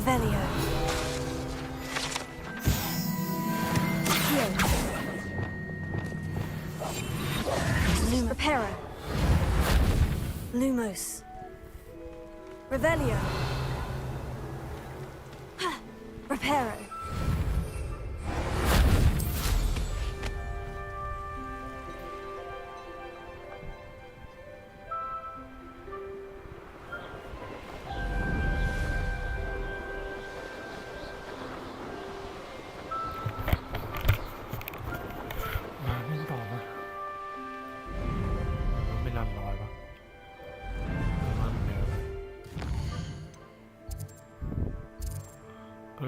Revelio. Accio. Reparo. Lumos. Revelio. Reparo.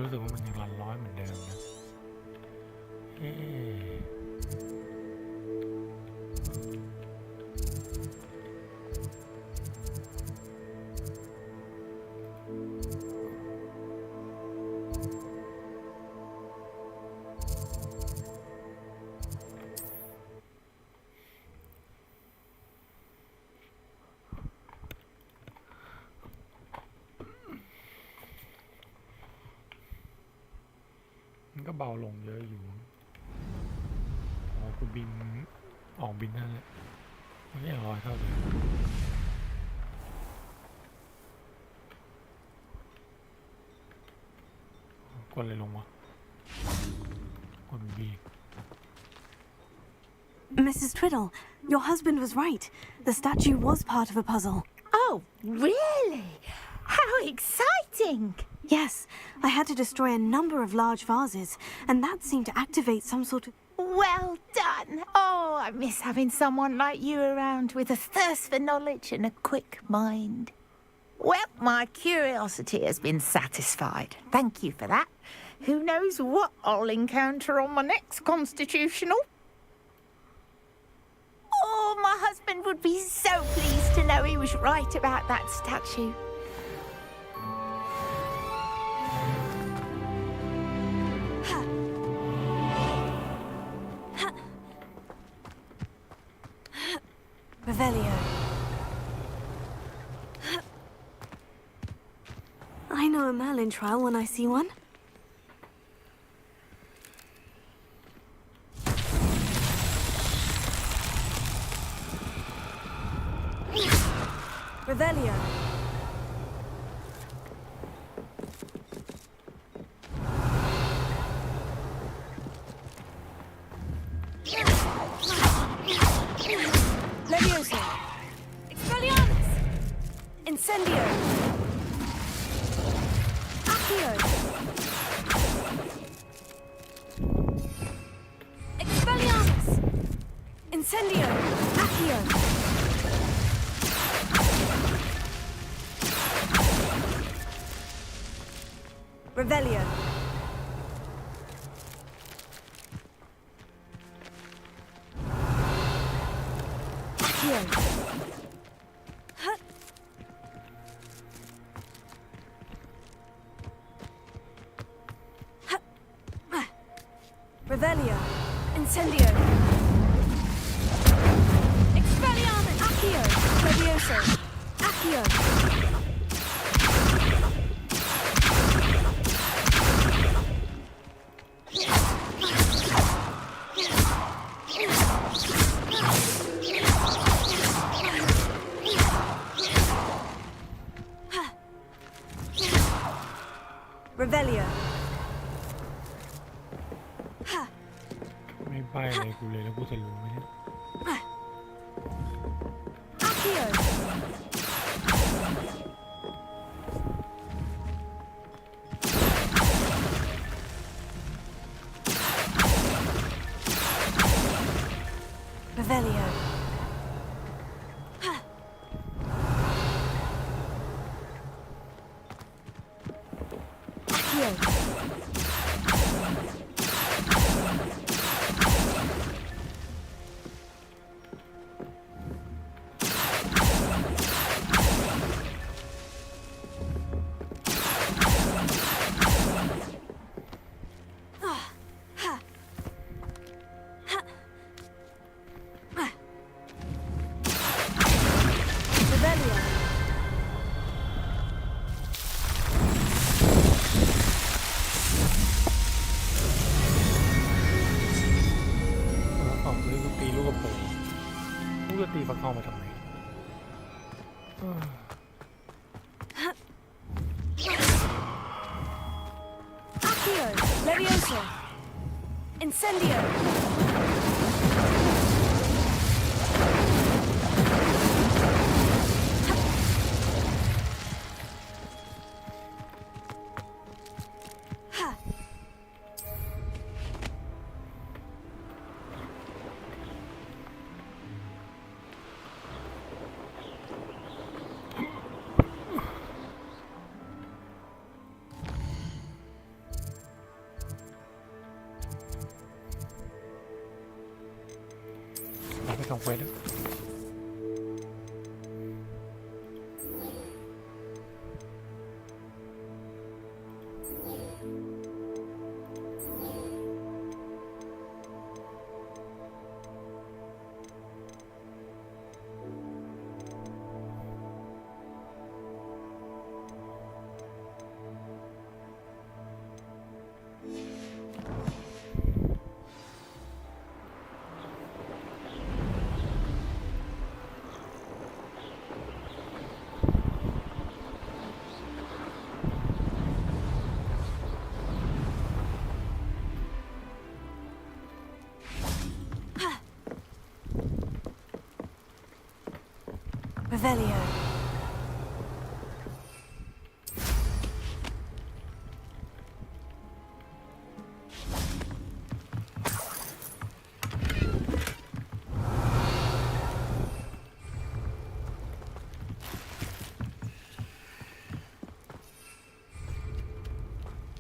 รู้สึกว่ามันยังรันร้อยเหมือนเดิมนะมันก็เบาลงเยอะอยู่อ๋อกูบินออกบินนั่นแหละมันไม่ร้อยเท่าเดิมกดเลยลงวะกดบี Mrs. Twiddle, your husband was right. The statue was part of a puzzle. Oh, really? How exciting! Yes, I had to destroy a number of large vases, and that seemed to activate some sort of... Well done! Oh, I miss having someone like you around with a thirst for knowledge and a quick mind. Well, my curiosity has been satisfied. Thank you for that. Who knows what I'll encounter on my next constitutional? Oh, my husband would be so pleased to know he was right about that statue. Revelio. I know a Merlin trial when I see one. Revelio. Levioso. Expelliarmus. Incendio. Accio. Expelliarmus. Incendio. Accio. Revelio. Accio. Revelio. Incendio. Expelliarmus. Accio. Levioso. Accio. Revelio. ไม่ไปอะไรกูเลยแล้วกูจะรู้ไหมเนี่ย Accio. Revelio. Accio. Revelio. เข้ามาทำไม Accio, Leviosa, Incendio. Ha. เราไปทำเควสนะ Revelio.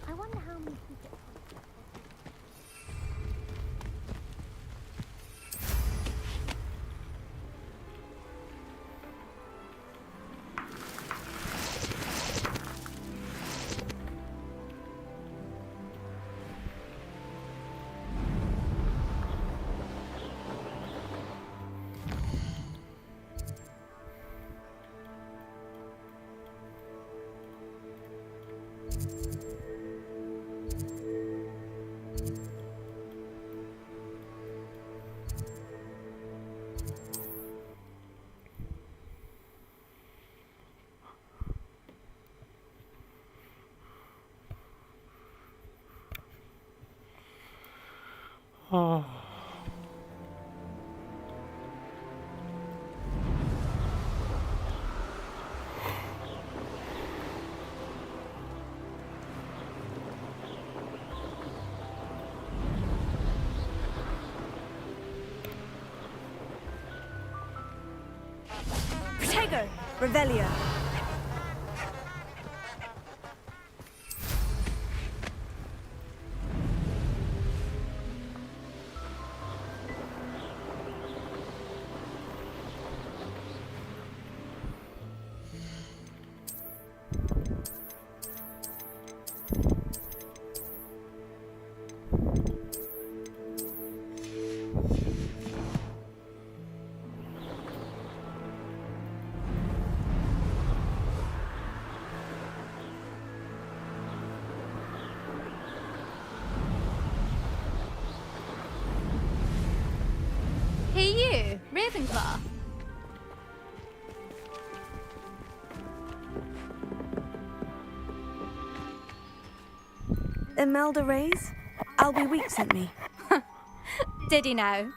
I wonder how many secret Protego, Revelio. Hey you, Ravenclaw. Imelda Reyes? Albie Week sent me. Did he now?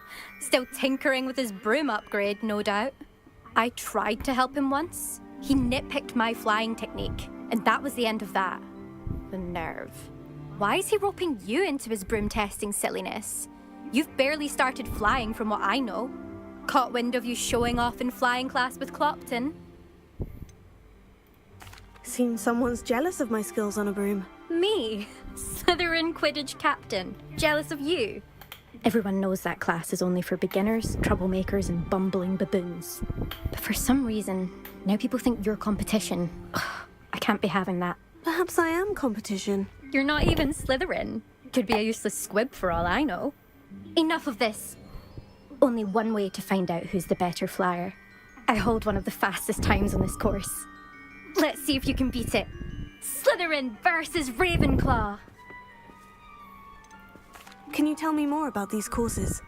Still tinkering with his broom upgrade, no doubt. I tried to help him once. He nitpicked my flying technique, and that was the end of that. The nerve. Why is he roping you into his broom testing silliness? You've barely started flying from what I know. Caught wind of you showing off in flying class with Clopton. Seems someone's jealous of my skills on a broom. Me, Slytherin Quidditch captain, jealous of you. Everyone knows that class is only for beginners, troublemakers, and bumbling baboons. But for some reason, now people think you're competition. Ugh, I can't be having that. Perhaps I am competition. You're not even Slytherin. Could be a useless squib for all I know. Enough of this. Only one way to find out who's the better flyer. I hold one of the fastest times on this course. Let's see if you can beat it. Slytherin versus Ravenclaw. Can you tell me more about these courses?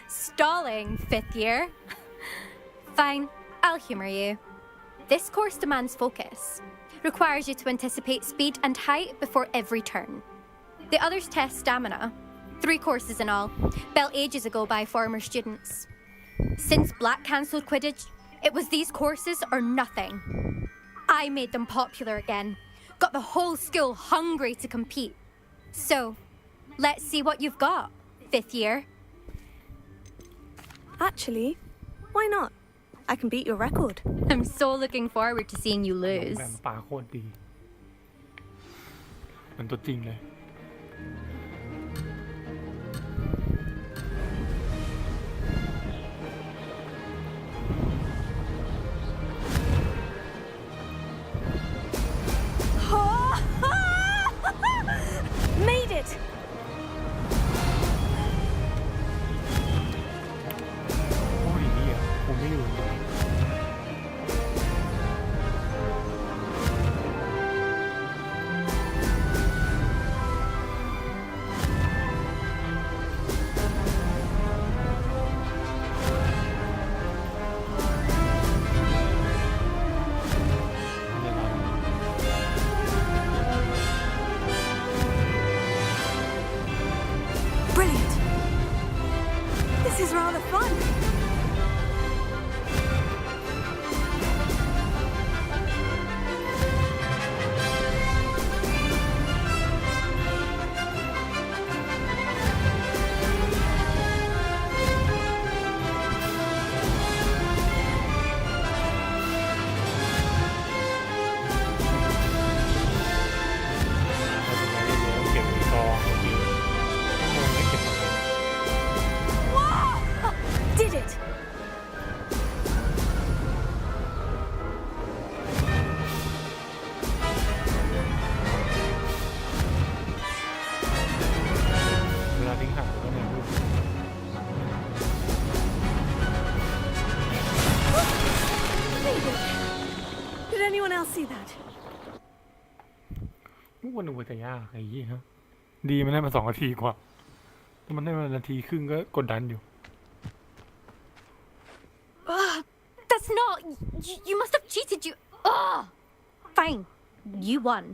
Stalling, 5th year. Fine, I'll humor you. This course demands focus. Requires you to anticipate speed and height before every turn. The others test stamina. 3 courses in all, built ages ago by former students. Since Black cancelled Quidditch, it was these courses or nothing. I made them popular again. Got the whole school hungry to compete. So, let's see what you've got, 5th year. Actually, why not? I can beat your record. I'm so looking forward to seeing you น้อง lose. แบมป่าโคตรดีเหมันตัวจริงเลย Made it! โอ้ยนี่อ่ะผมไม่อยู่ Brilliant! This is rather fun. Did it! เวลาทิ้งห่างก็เนี่ย Made it! Did anyone else see that? ทุกวันนึกว่าจะยากไอ้ยี่ฮะดีมันได้มา2 นาทีกว่าถ้ามันได้มา1 นาทีครึ่งก็กดดันอยู่ That's not... You must have cheated, you... Ugh! Fine. You won.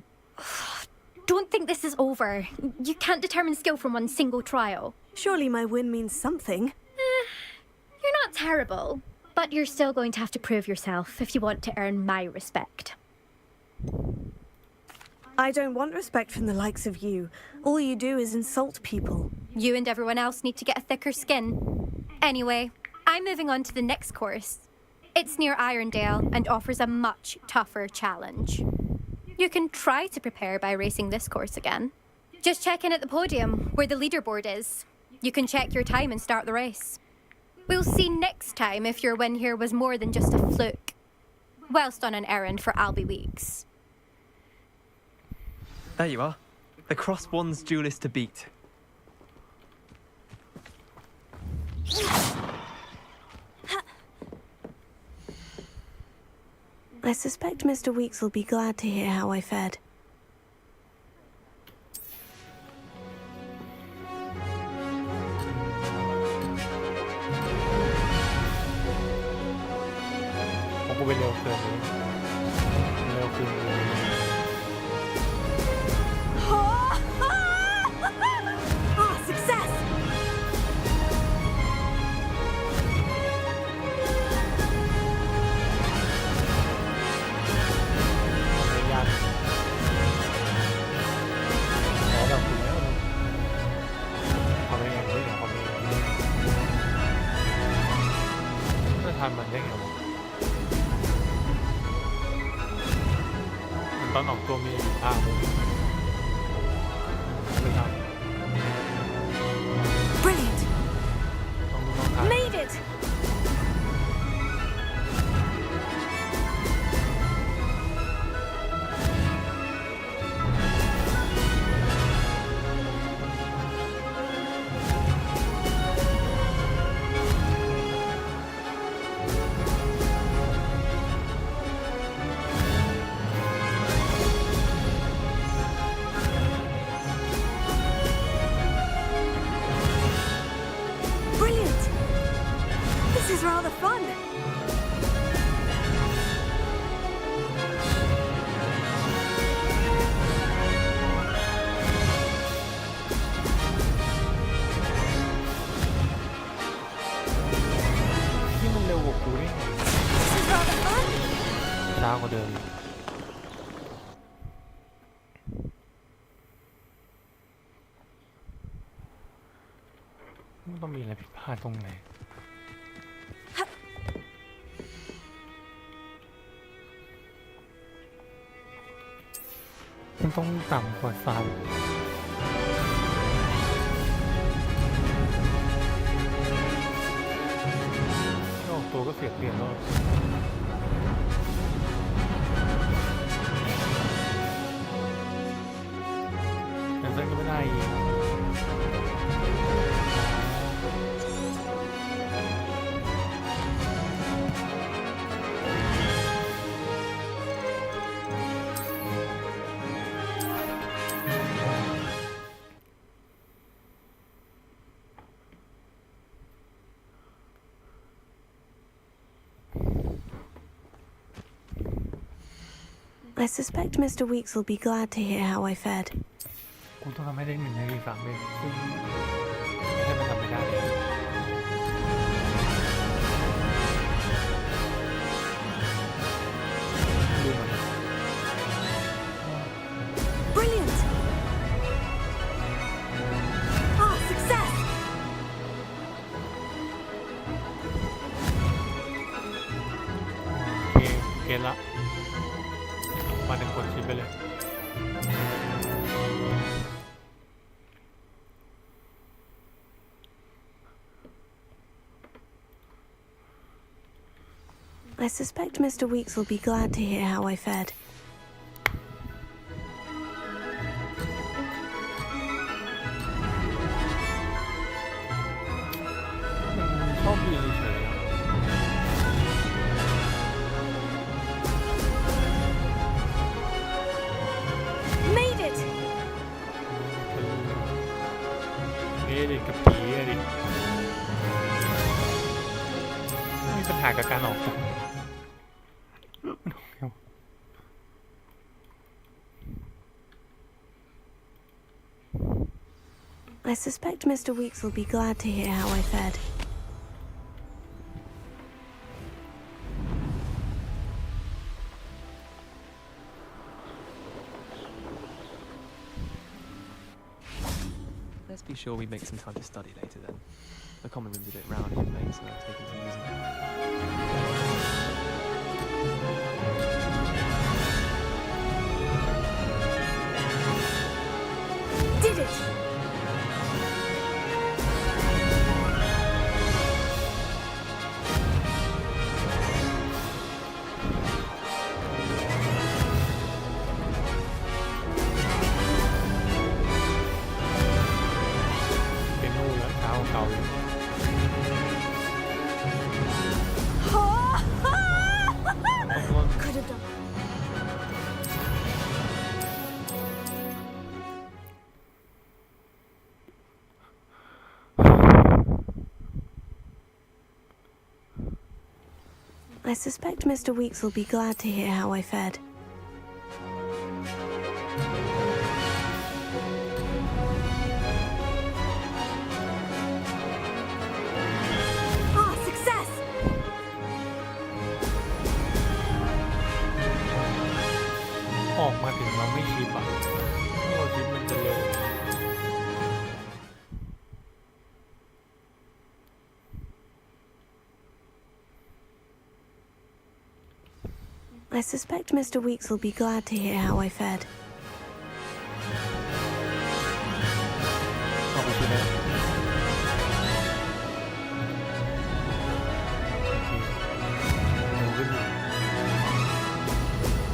Don't think this is over. You can't determine skill from one single trial. Surely my win means something. You're not terrible, but you're still going to have to prove yourself if you want to earn my respect. I don't want respect from the likes of you. All you do is insult people. You and everyone else need to get a thicker skin. Anyway, I'm moving on to the next course. It's near Irondale and offers a much tougher challenge. You can try to prepare by racing this course again. Just check in at the podium where the leaderboard is. You can check your time and start the race. We'll see next time if your win here was more than just a fluke. Whilst on an errand for Albie Weeks. There you are. The Crosswands duelist to beat. I suspect Mr. Weeks will be glad to hear how I fared. ผมก็ไปเร็วเกินเร็วขึ้น Ah, success! ไม่ยากขอแบบคุณแล้วทำยังไงไม่ถึงความนี้จะทำมันได้ไงวะมันตอนออกตัวมีอยู่ภาพไม่ทำ Brilliant! ต้องดูน้องทำ Made it! ช้ากว่าเดิมมันต้องมีอะไรผิดพลาดตรงไหนมันต้องต่ำกว่า3ออกตัวก็เสียเปรียบแล้วแต่เส้นก็ไม่ได้อีกI suspect Mr. Weeks will be glad to hear how I fared. กูต้องทำให้ได้1 นาที 3 เมตรซึ่งไม่ใช่มันทำไม่ได้เลยดูมัน Brilliant! Ah, success! โอเคเกณฑ์ละมา1 คนชิปไปเลยI suspect Mr. Weeks will be glad to hear how I fared. ชอบยืนเฉย Made it! ดิกับผีดิมีปัญหากับการออกตัว I suspect Mr. Weeks will be glad to hear how I fared. Let's be sure we make some time to study later then. The common room's a bit rowdy and late, so I've taken to using it. Did it! Could have done. I suspect Mr. Weeks will be glad to hear how I fared. Ah, success! ออกมาถึงเราไม่ชิปอ่ะเราชิปมันจะเร็ว I suspect Mr. Weeks will be glad to hear how I fared. ออกไปชิปแล้ว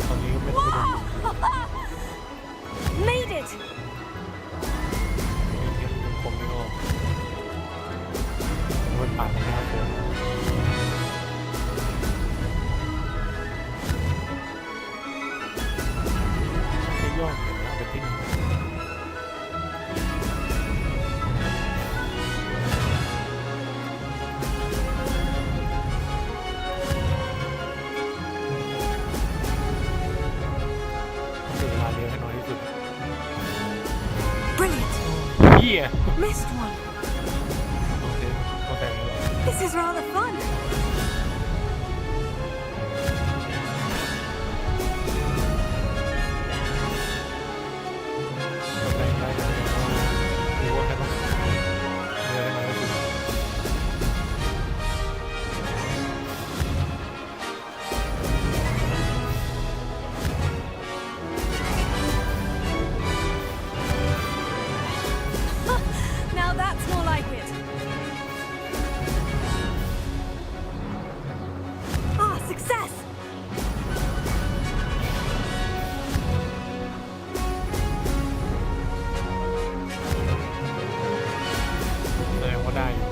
ตอนนี้ก็ไม่ต้องไปดู Made it! ยังคงไม่ออกมันผ่านไปแล้วผมย่อเห็นแล้วเป็นที่ 1ถึงเวลาเลี้ยงให้น้อยที่สุด Brilliant! เหี้ย Missed one. โอเคเข้าใจแล้ว This is rather fun. Success! แสดงว่าได้อยู่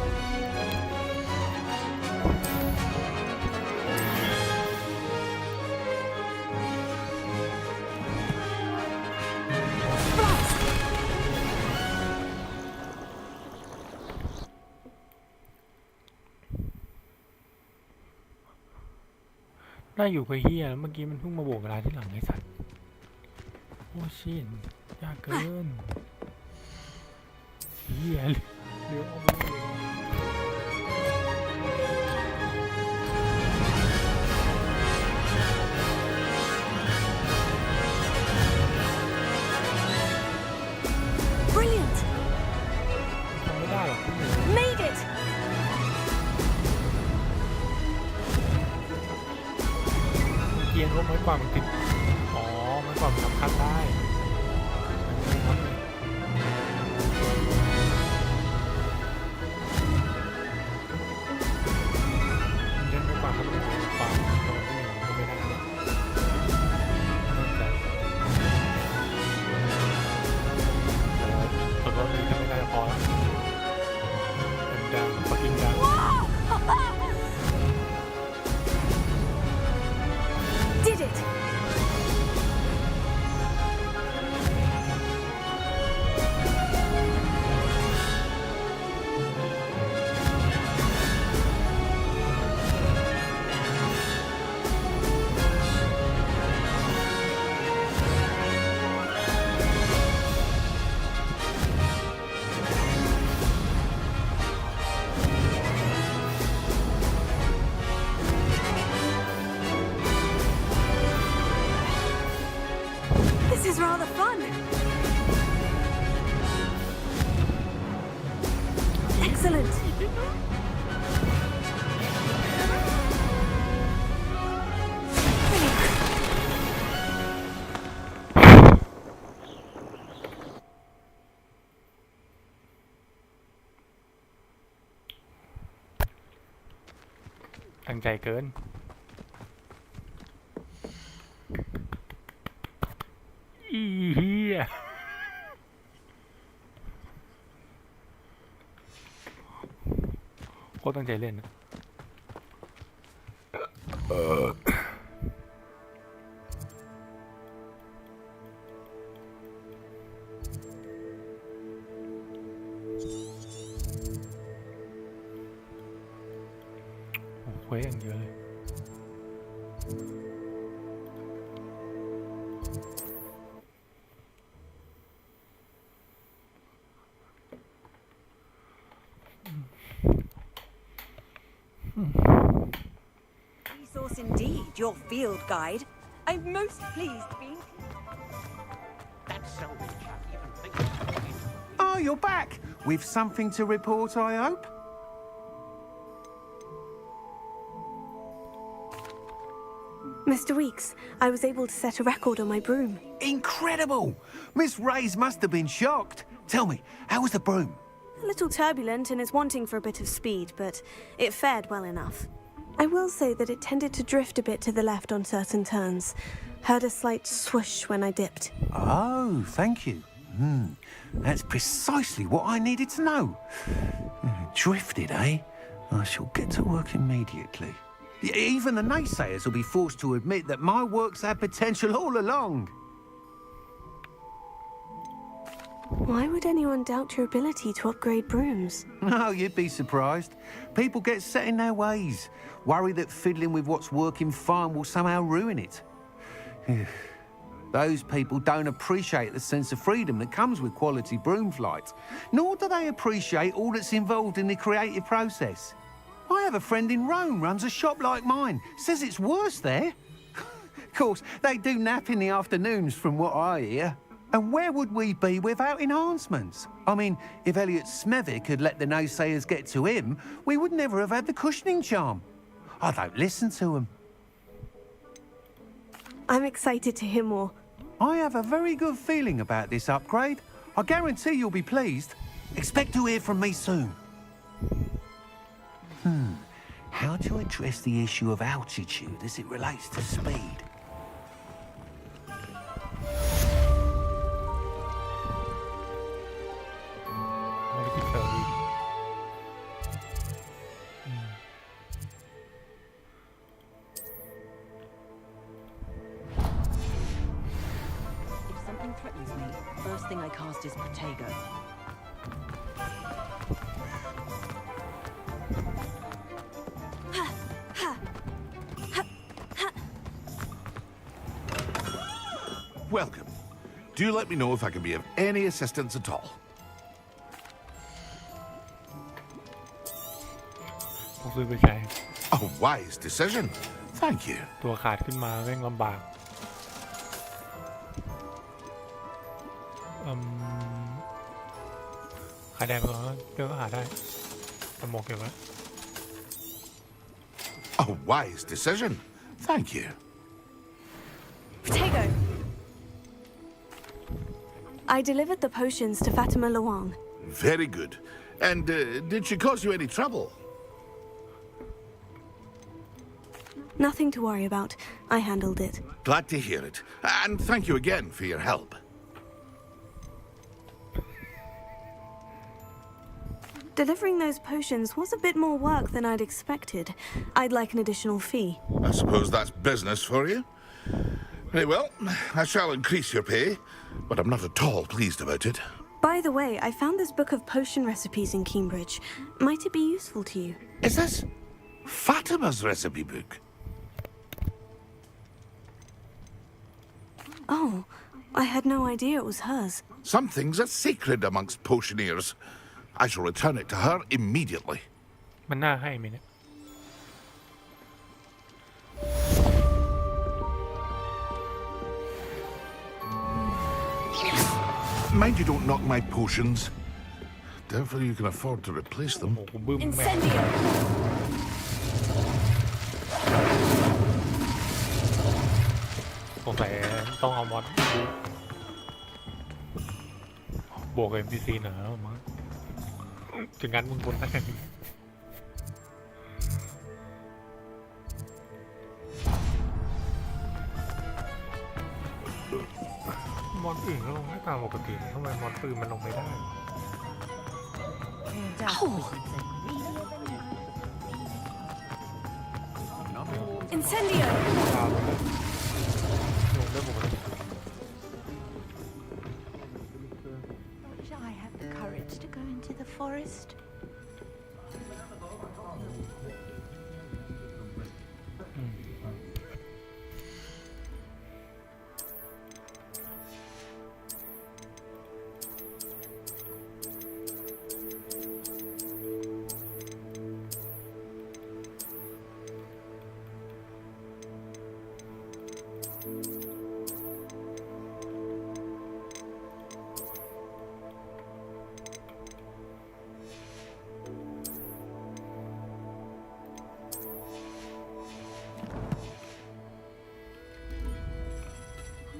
ได้อยู่กับเฮียแล้วเมื่อกี้มันเพิ่งมาโบกเวลาที่หลังไอ้สัตว์โอ้ชินยากเกินเฮียเรือเอาไปเลย Brilliant! ทำไม่ได้หรอก Made it! เกียร์รถไม้กวาดมันติดอ๋อไม้กวาดมันทำคันได้ไม่ทำเลยเล่นไม้กวาดมันติดกวาดตรงนี้ก็ไม่ได้นะมั่นใจส่วนรถนี้ก็ไม่ได้พอแล้วดังปักกิ่งดัง Did it! This is rather fun. Excellent. ตั้งใจเกินอีเหี้ยโคตรตั้งใจเล่นนะโอ้เว้ยอย่างเยอะเลย Resource indeed, your field guide. I'm most pleased being. That's Selby chap even thinks. Oh, you're back! With something to report, I hope? Mr. Weeks, I was able to set a record on my broom. Incredible! Miss Ray's must have been shocked. Tell me, how was the broom? A little turbulent and is wanting for a bit of speed, but it fared well enough. I will say that it tended to drift a bit to the left on certain turns. Heard a slight swoosh when I dipped. Oh, thank you. That's precisely what I needed to know. Drifted, eh? I shall get to work immediately. Even the naysayers will be forced to admit that my work's had potential all along. Why would anyone doubt your ability to upgrade brooms? No, you'd be surprised. People get set in their ways, worry that fiddling with what's working fine will somehow ruin it. Those people don't appreciate the sense of freedom that comes with quality broom flight, nor do they appreciate all that's involved in the creative process. I have a friend in Rome runs a shop like mine, says it's worse there. Of course, they do nap in the afternoons from what I hear. And where would we be without enhancements? I mean, if Elliot Smethwick had let the naysayers get to him, we would never have had the cushioning charm. I don't listen to them. I'm excited to hear more. I have a very good feeling about this upgrade. I guarantee you'll be pleased. Expect to hear from me soon. how to address the issue of altitude as it relates to speed. ไม่ได้คิดเติมอีก If something threatens me, first thing I cast is Protego. Welcome. Do let me know if I can be of any assistance at all. ต้องซื้อไปใช้ A wise decision. Thank you. ตัวขาดขึ้นมาแม่งลำบากขายแดงไปก่อนเดี๋ยวก็หาได้สมองเก็บไว้ A wise decision. Thank you. Protego! I delivered the potions to Fatima Luang. Very good. And did she cause you any trouble? Nothing to worry about. I handled it. Glad to hear it. And thank you again for your help. Delivering those potions was a bit more work than I'd expected. I'd like an additional fee. I suppose that's business for you. Very well, I shall increase your pay, but I'm not at all pleased about it. By the way, I found this book of potion recipes in Cambridge. Might it be useful to you? Is this Fatima's recipe book? Oh, I had no idea it was hers. Some things are sacred amongst potioneers. I shall return it to her immediately. มันน่าให้ไหมเนี่ย Mind you don't knock my potions. Doubtful you can afford to replace them. โอ้โหบึ้มแม่ง Incendio! สงสัยต้องเอามอดบวกกับ NPC หน่อยแล้วมั้งถึงงั้นมึงคนแรกมอดอื่นก็ลงได้ตามปกติทำไมมอดปืนมันลงไม่ได้ Incendio! ตามเลยลงได้ปกติ Wish I had the courage to go into the forest.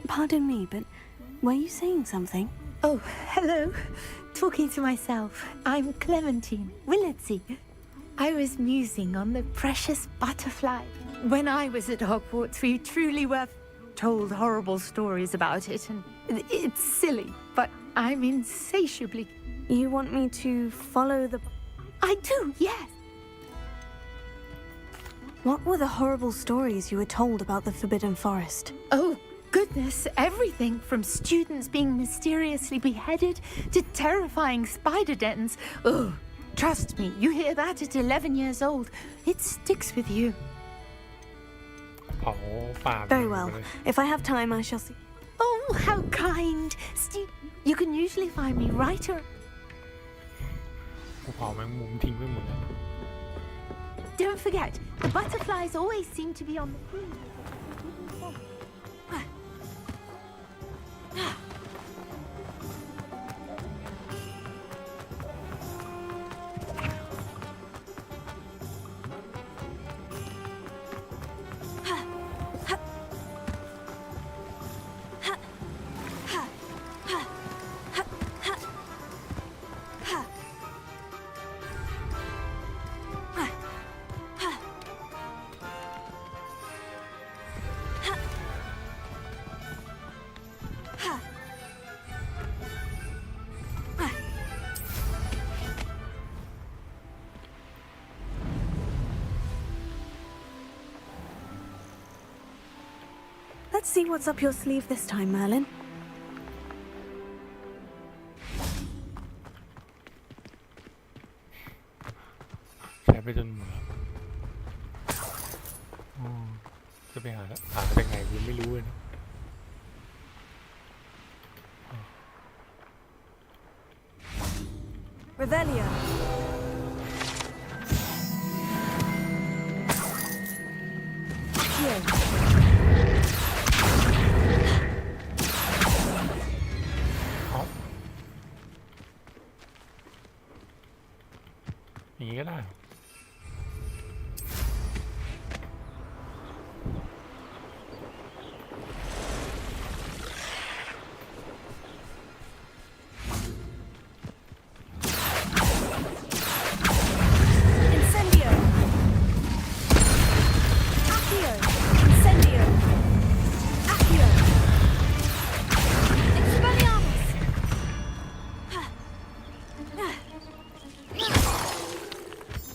Pardon me, but were you saying something? Oh, hello. Talking to myself. I'm Clementine Willardsey. I was musing on the precious butterfly. When I was at Hogwarts, we truly were told horrible stories about it, and it's silly, but I'm insatiably... You want me to follow the... I do, yes. What were the horrible stories you were told about the Forbidden Forest? Oh, goodness, everything from students being mysteriously beheaded to terrifying spider dens. Oh, trust me, you hear that at 11 years old, it sticks with you. เผาป่า Very well. If I have time, I shall see. Oh, how kind. You can usually find me right around... ภูเขาแมงมุมทิ้งไปหมดเลย Don't forget, the butterflies always seem to be on the green. Let's see what's up your sleeve this time, Merlin. ใช้ไปจนหมดจะไปหาได้ไงกูไม่รู้เลยนะ Revelio. Here. อย่างนี้ก็ได้ Incendio. Accio. Incendio. Accio. Expelliarmus.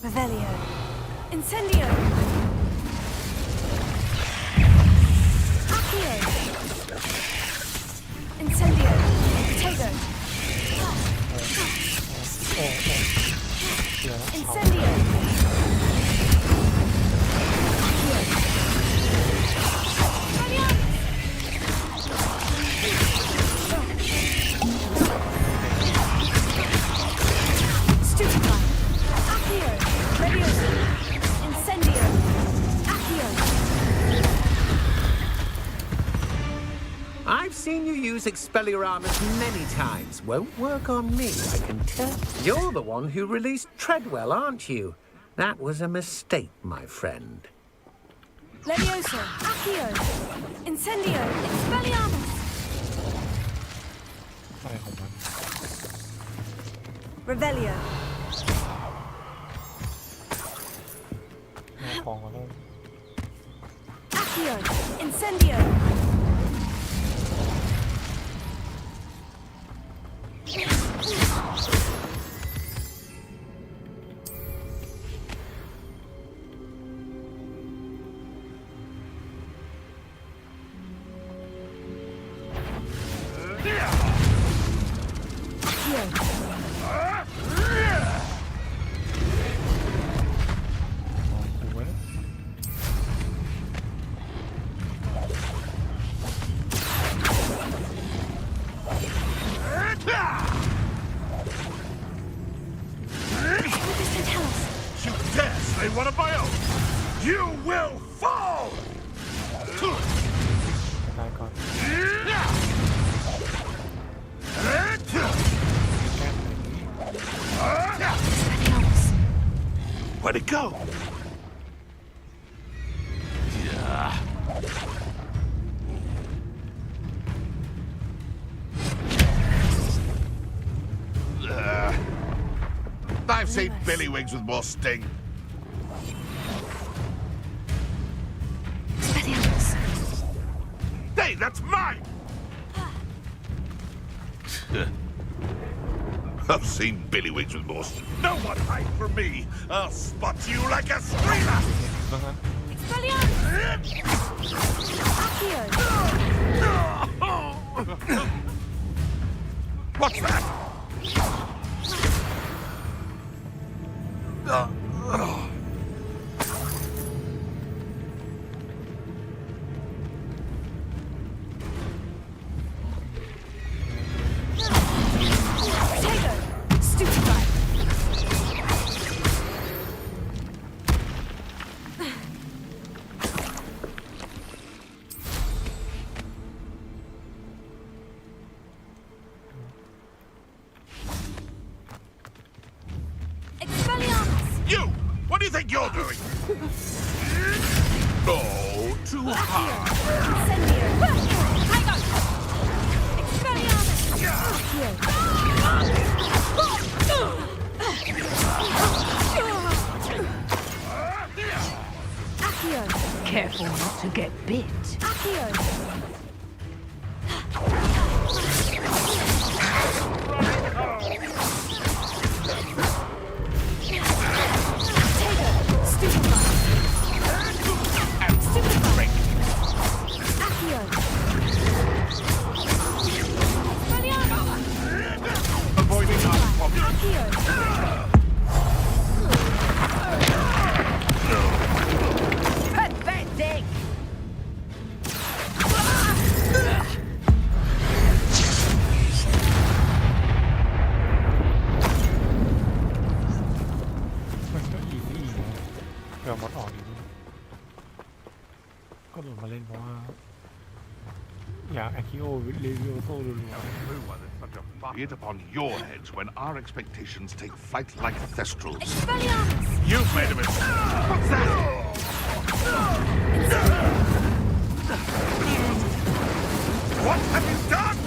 Revelio. Incendio. Accio. Incendio. Potato. Incendio. Stupefy. Accio. Leviosa. Incendio. Accio. I've seen you use Expelliarmus many times. Won't work on me, I can tell. You're the one who released Treadwell, aren't you? That was a mistake, my friend. Leviosa. Accio. Incendio. Expelliarmus. อะไรของมัน Revelio. แม่ของก็ต้อง Accio. Incendio. Accio. ถูกไหม What does it tell us? You dare slay one of my own! You will fall! ตายก่อน Expelliarmus. Where'd it go? Yeah. I've seen Billywigs with more sting. Expelliarmus. Hey, that's mine! I've seen Billywigs with more sting. No one hide from me! I'll spot you like a screamer! บ้างนั้น Expelliarmus. Accio. What's that? Potato. Stupefy. Expelliarmus. You! What do you think you're doing? Oh, too hard. Incendio. Hang on. Expelliarmus. Accio. Accio. Careful not to get bit. Accio. Potato. Stupefy. Stupefy. Accio. นเพราะว่าอยากแอคิโอเรวิโอโซ่รัว No one is such a fuck. Be it upon your heads when our expectations take flight like thestrals. You've made a mistake. What's that? What have you done?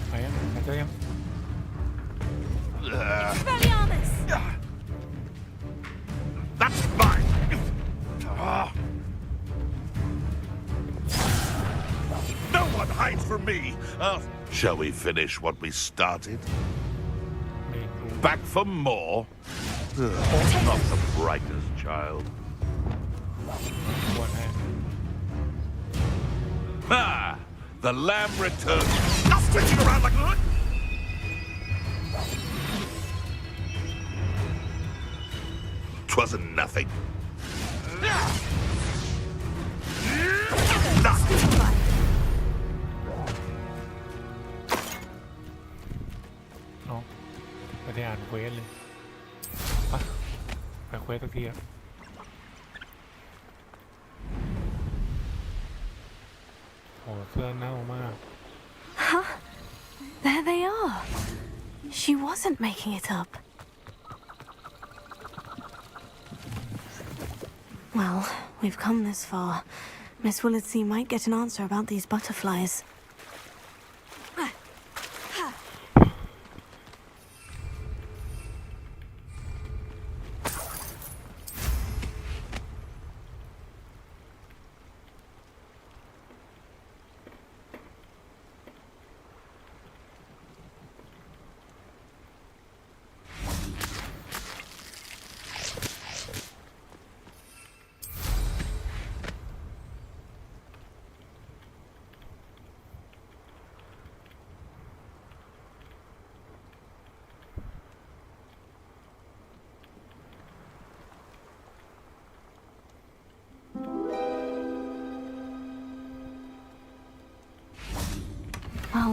ไปยังหายใจยัง That's mine. No one hides from me. Shall we finish what we started? เมนรู Back for more? Not the brightest child. บวชให้ Ah, the lamb returns. Not switching around like that. Twasn't nothing. Nothing. เนาะไม่ได้อ่านเควสเลยไปเควสสักทีอะโอ้เสื้อเน่ามาก There they are. She wasn't making it up. Well, we've come this far. Miss Willardsea might get an answer about these butterflies.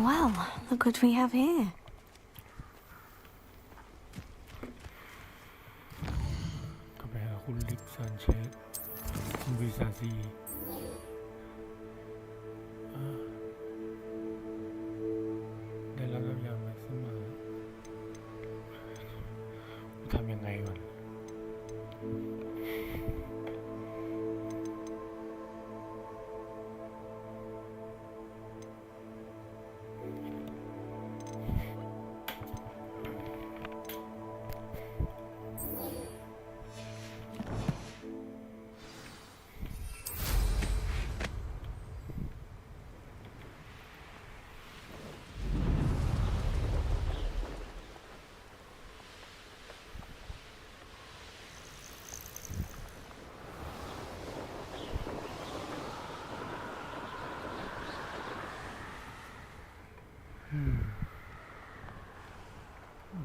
Well, look what we have here. ก็ไปหาคุณลิปซานเชสคุณวิซาซีได้รับยามาสมาทำยังไงก่อน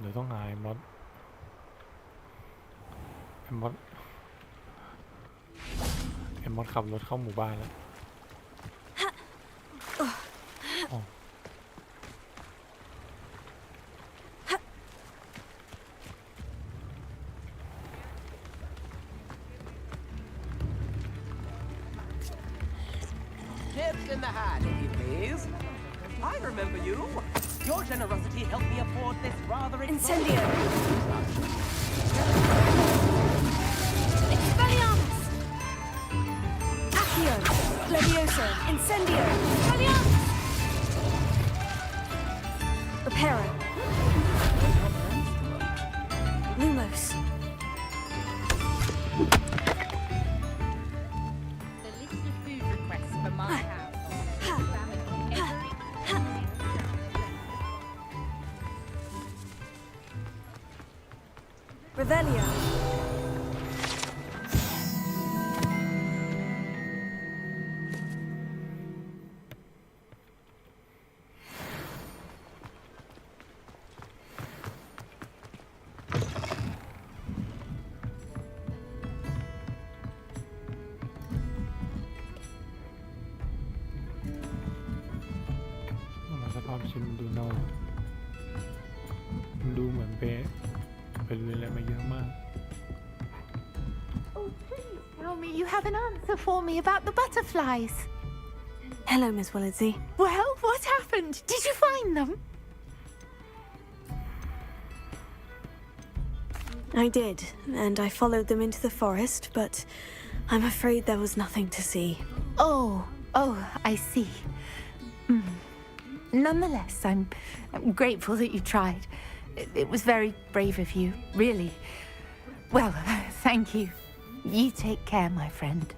เดี๋ยวต้องหาไอ้มดขับรถเข้าหมู่บ้านแล้ว Chips in the hat, if you please. I remember you. Your generosity helped me afford this rather Incendio! Expelliarmus! Accio! Levioso! Incendio! Expelliarmus! Reparo! Lumos! The list of food requests for my house. Revelio! สภาพชิ้นดูเน่ามันดูเหมือนเป๊ะไปเรื่อยๆมาเยอะมาก Oh, please Tell me you have an answer for me about the butterflies. Hello, Miss Willardsey. Well, what happened? Did you find them? I did, and I followed them into the forest, but I'm afraid there was nothing to see. Oh, I see. Nonetheless, I'm grateful that you tried. It was very brave of you, really. Well, thank you. You take care, my friend.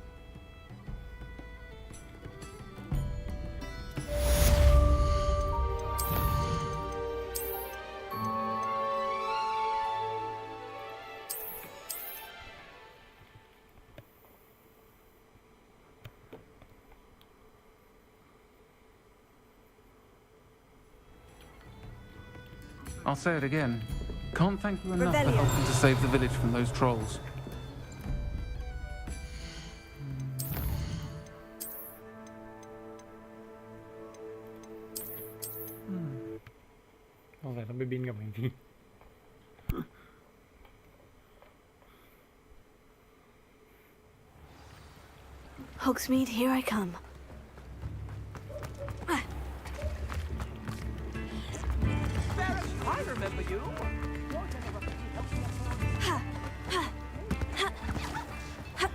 I'll say it again. Can't thank you enough for Revelio. helping to save the village from those trolls. สงสัยต้องไปบินกับมันที Hogsmeade, here I come. I remember you. Your generosity helped me up.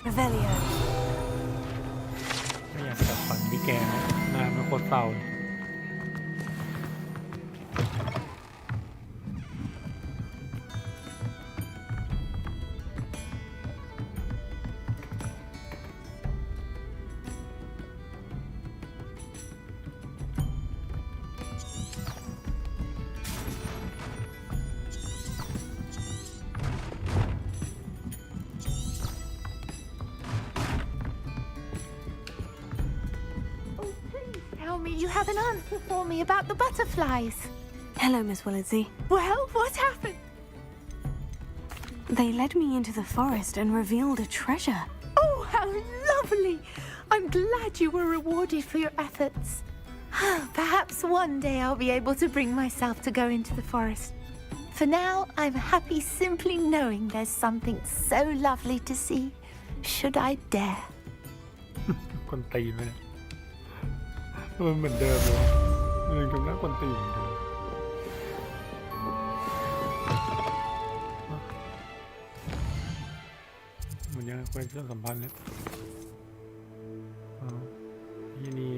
Revelio. ไม่อยากจับฝันพี่แกนะหน้ามันโคตรเศร้าเลย Tell me you have an answer for me about the butterflies. Hello, Miss Willardsey. Well, what happened? They led me into the forest and revealed a treasure. Oh, how lovely! I'm glad you were rewarded for your efforts. Perhaps one day I'll be able to bring myself to go into the forest. For now, I'm happy simply knowing there's something so lovely to see, should I dare. คนตีนไปเนี่ยมันเหมือนเดิมเลยวะมันยังจำหน้าคนตีนเหมือนเดิมเหมือนยังคุยเรื่องสัมพันธ์เนี่ยที่นี่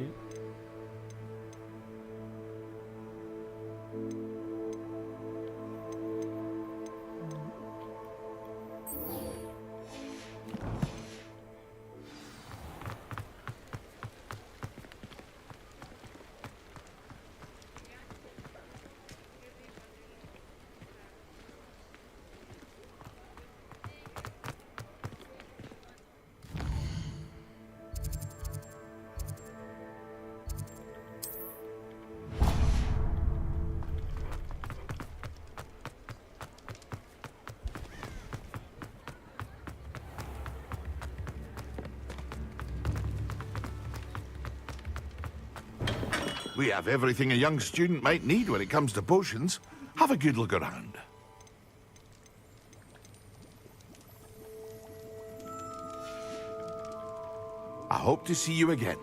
We have everything a young student might need when it comes to potions. Have a good look around. I hope to see you again.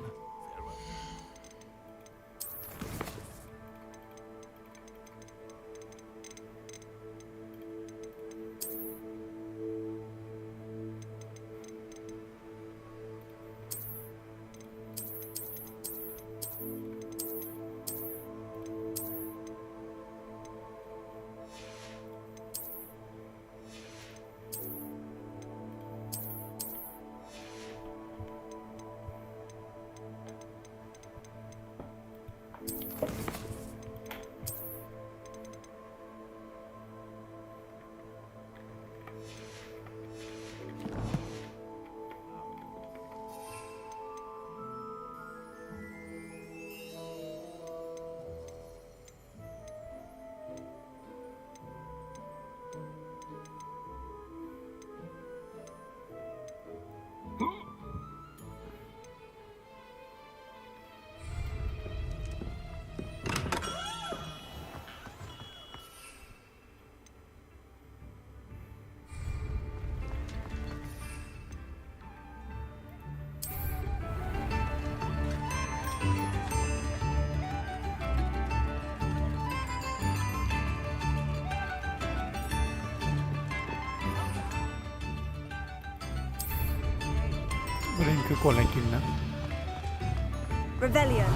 ประเด็นคือกดอะไรกินนะ Revelio.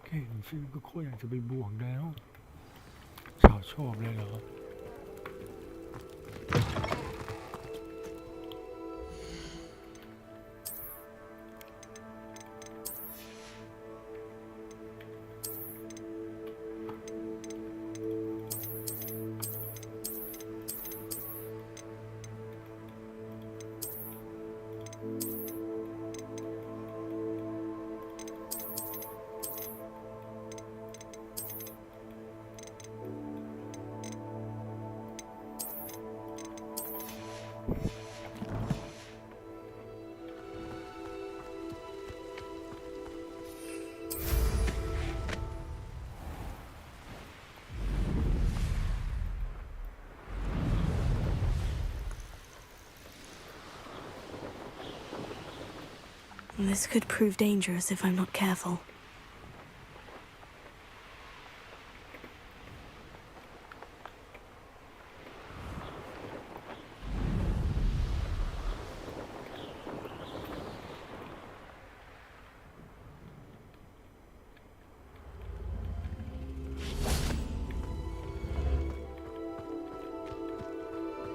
แค่เห็นชื่อก็โคตรอยากจะไปบวกแล้วชาวชอบเลยเหรอ This could prove dangerous if I'm not careful.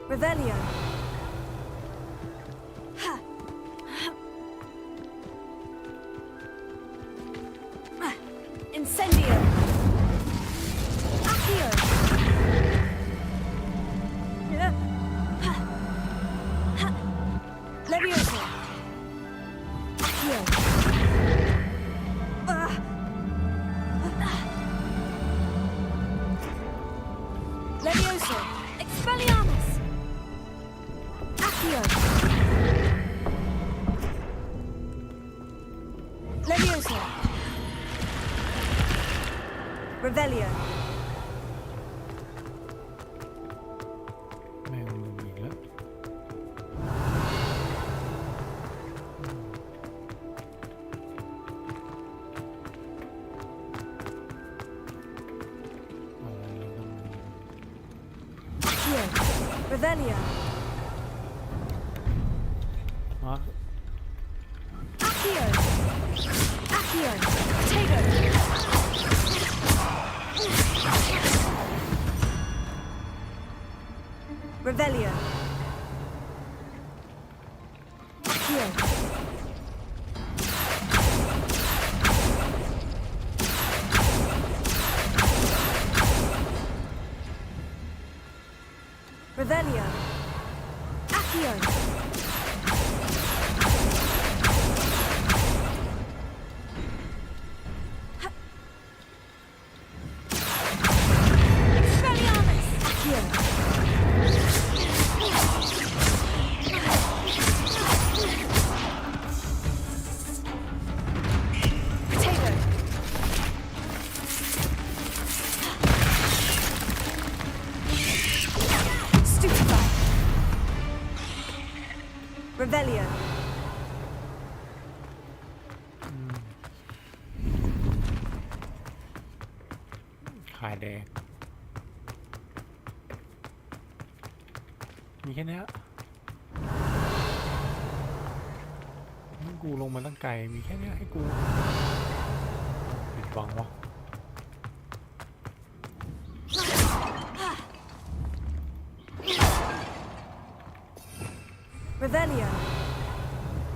Revelio. Incendio. Accio. Levioso. Accio. Levioso. Expelliarmus. Accio. Levioso. Revelio. แม่งลงอีกแล้วAccio. Revelio. มา Accio. Accio. Potato. Revelio. Accio. Revelio. Accio. Expelliarmus. Accio. Potato. Stupefy. Revelio. ขายแดงมีแค่นี้กูลงมาตั้งไกลมีแค่นี้ให้กูผิดหวังวะ Revelio.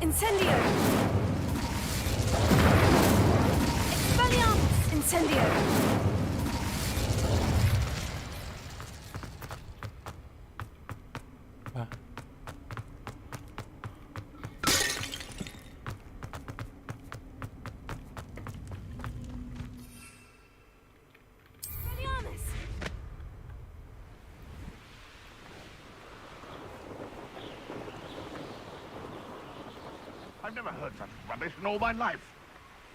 Incendio. Expelliarmus. Incendio. I've never heard such rubbish in all my life.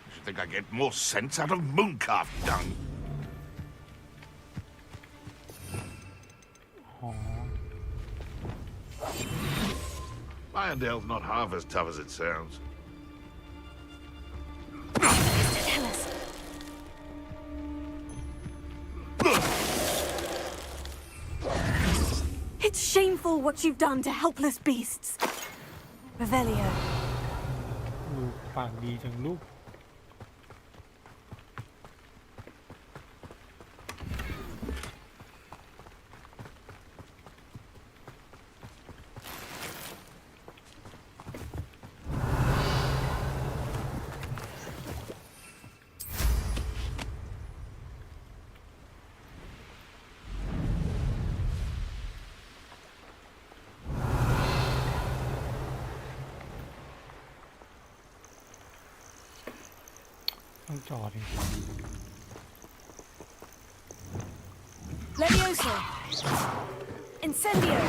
I should think I get more sense out of mooncalf dung. Irondale's not half as tough as it sounds. Tell us. It's shameful what you've done to helpless beasts. Revelio. ลูกปากดีจังลูกต้องจอดดิ Levioso. Incendio.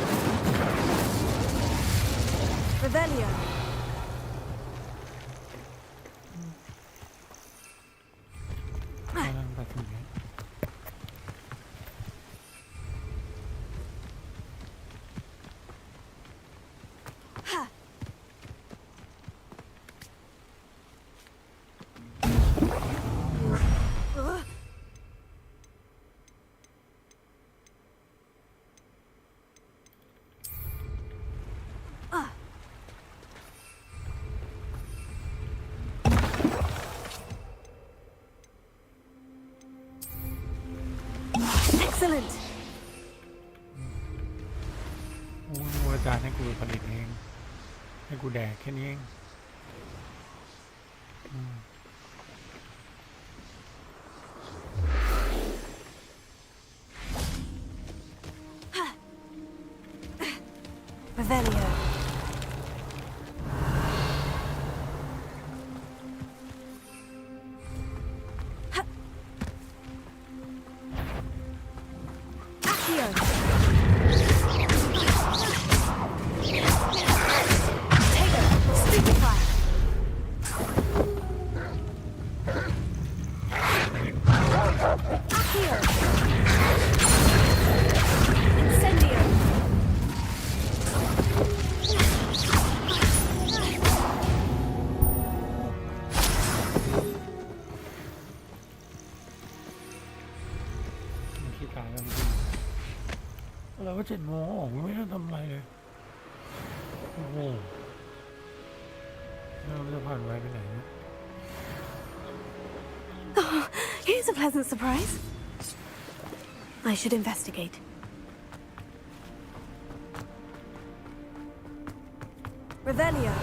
Revelio. กำลังตัดสินใจ Excellent. โอ้ยอาจารย์ให้กูผลิตเองให้กูแดกแค่นี้เองRevelio. Accio. Taylor, stupefy. Accio. Incendio.ขี้ตายแล้วมันเราก็7 โมงออกไม่ได้ทำอะไรเลยโอ้โหเราจะผ่านไว้ไปไหนเนี่ย Oh, here's a pleasant surprise. I should investigate. Revelio.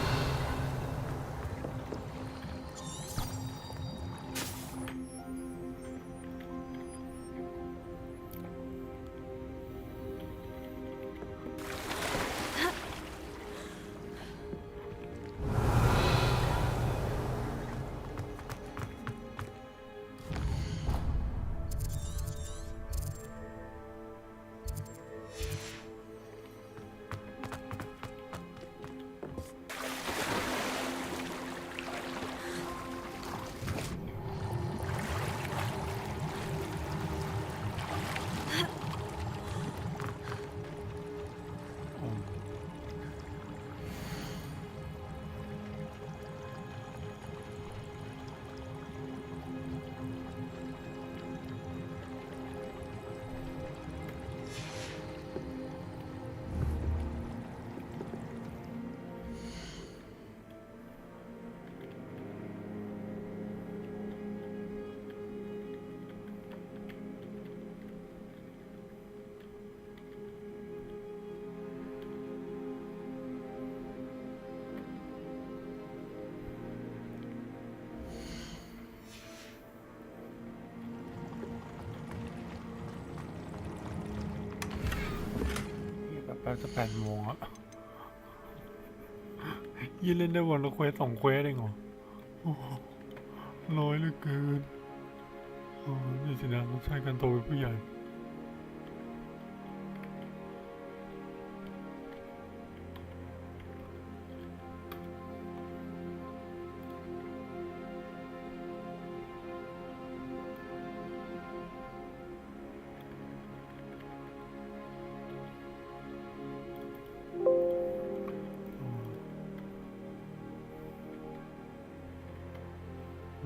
ป๊บจะ8 โมงอะยี่เล่นได้วันละเควส2 เควสเองเหรอน้อยเหลือเกินนี่สินะต้องใช้การโตเป็นผู้ใหญ่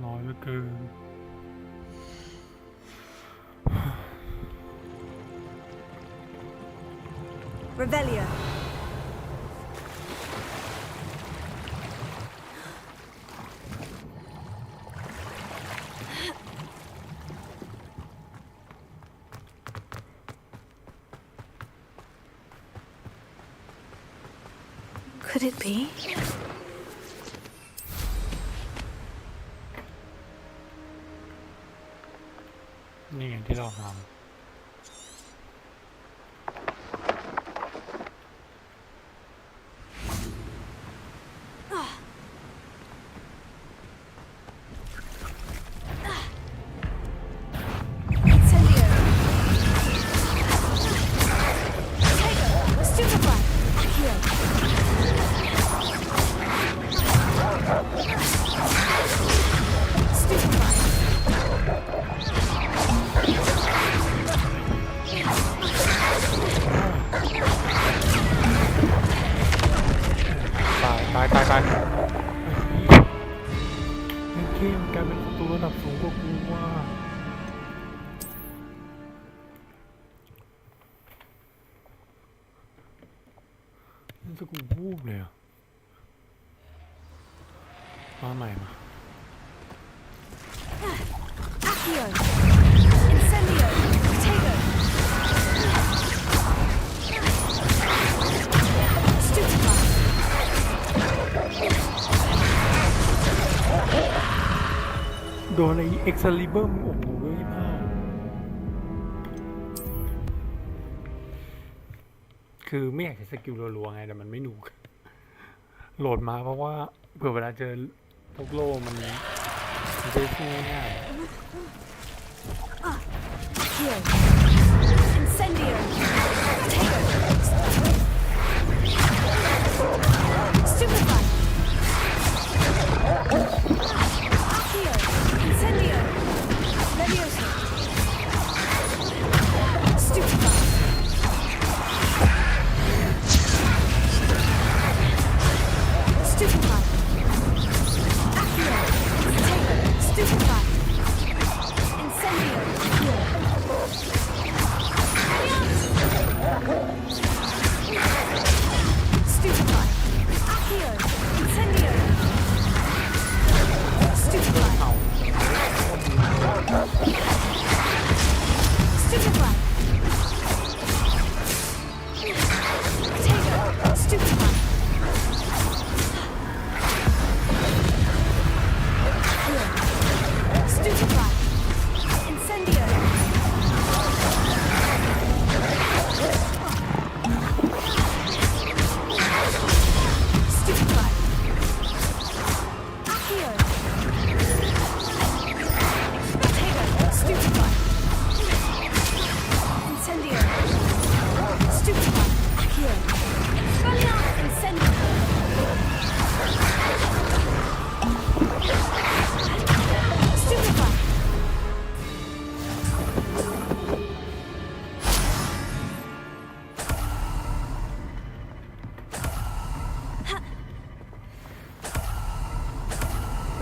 น้อยเหลือเกินRevelio. Could it be? นี่ไงที่เราทำตายไอ้เข้มกลายเป็นศัตรูระดับสูงกว่ากูว่ามันจะกูวูบเลยอ่ะมาใหม่มาAccio. Incendio. Tego. Stupefy. โดนไอ้เอ็กซ์ลิเบอร์มึงโอ้โหเว้ยพ่อคือไม่อยากใช้สกิลรัวๆไงแต่มันไม่หนุกโหลดมาเพราะว่าเผื่อเวลาเจอพวกโลมันจะสู้ง่าย Accio. Incendio. Tego. Stupefy. Accio. Incendio. Leviosa. Stupefy. Stupefy. Accio. Tego. Stupefy. Incendio. Stupefy. Accio. Incendio. Stupefy. Stupefy. Tego. Stupefy. Stupefy. Incendio. Stupefy. Accio. Tego. Stupefy. Incendio. Stupefy. Accio. Expelliarmus. Incendio. Stupefy.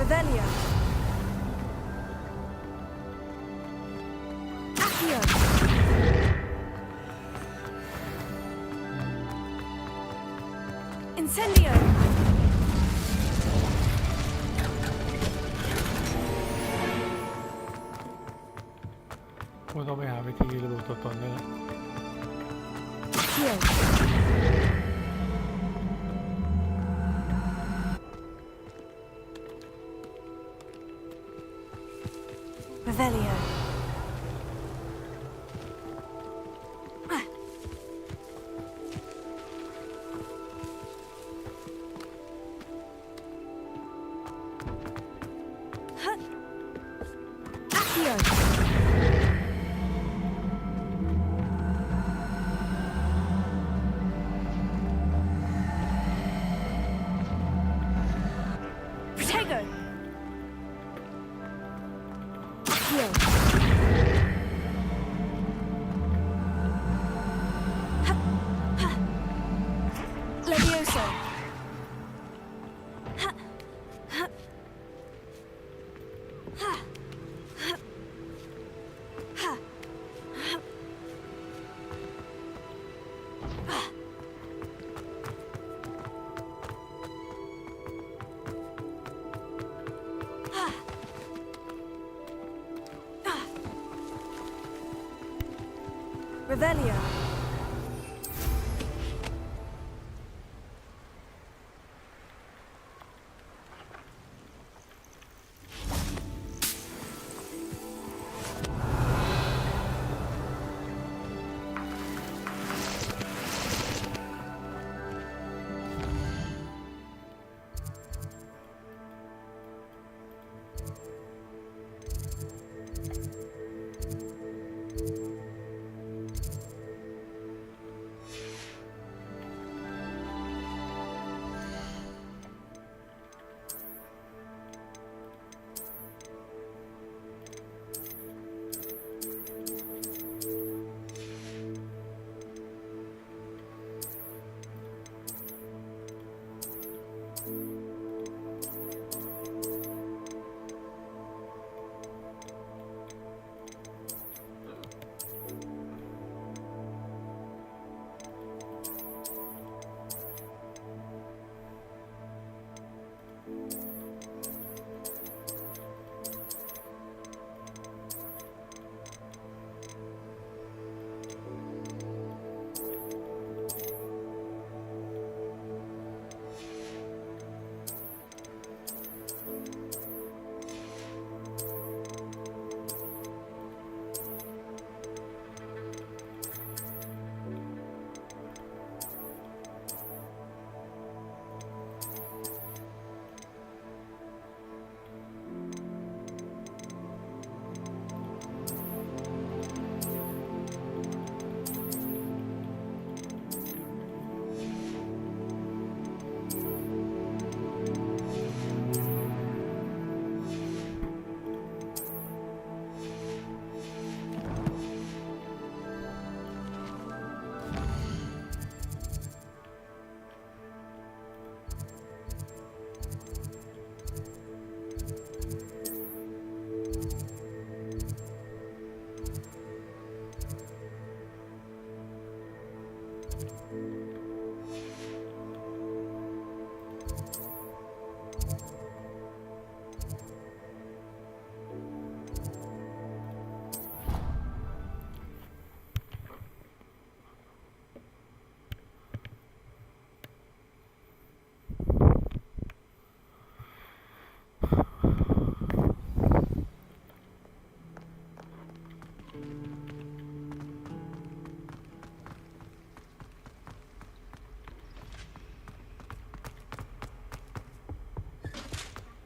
Revelio. Accio. Incendio. กูต้องไปหาวิธีระบุตัวตนด้วย Accio. Revelio. Revelio.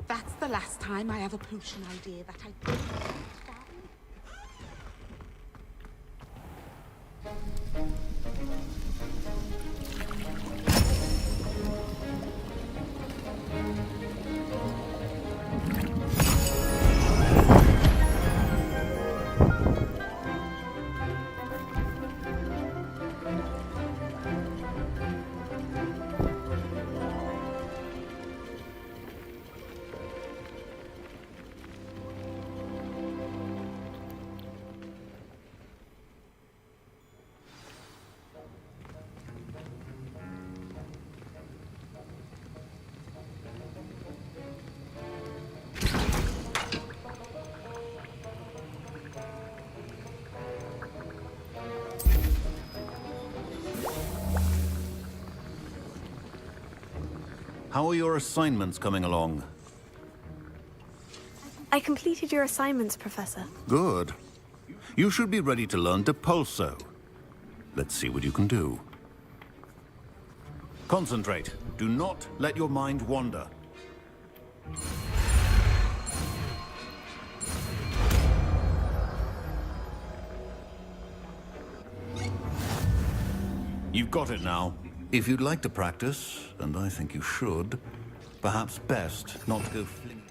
That's the last time I have a potion idea that I don't understand. How are your assignments coming along? I completed your assignments, Professor. Good. You should be ready to learn Depulso. Let's see what you can do. Concentrate. Do not let your mind wander. You've got it now. If you'd like to practice, and I think you should, perhaps best not to go flinging.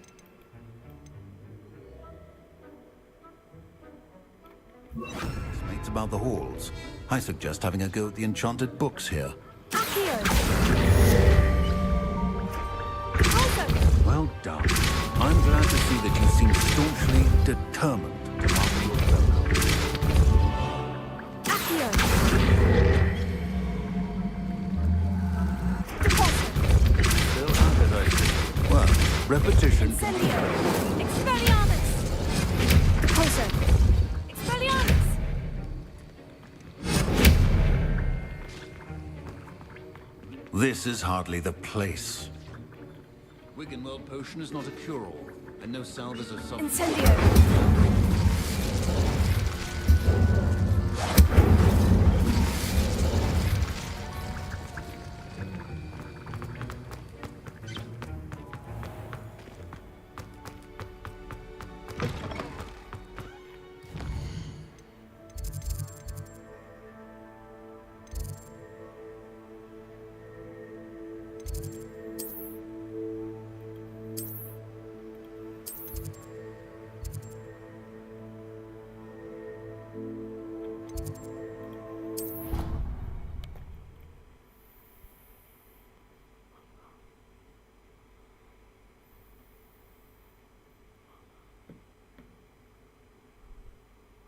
Mates about the halls. I suggest having a go at the enchanted books here. Well done. I'm glad to see that you seem staunchly determined to master your Still at it, I see. Well, repetition. Expelliarmus! Depulso! Expelliarmus! This is hardly the place. Wiggenweld potion is not a cure-all, and no salve is a substitute. Incendio!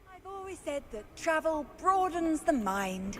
I've always said that travel broadens the mind.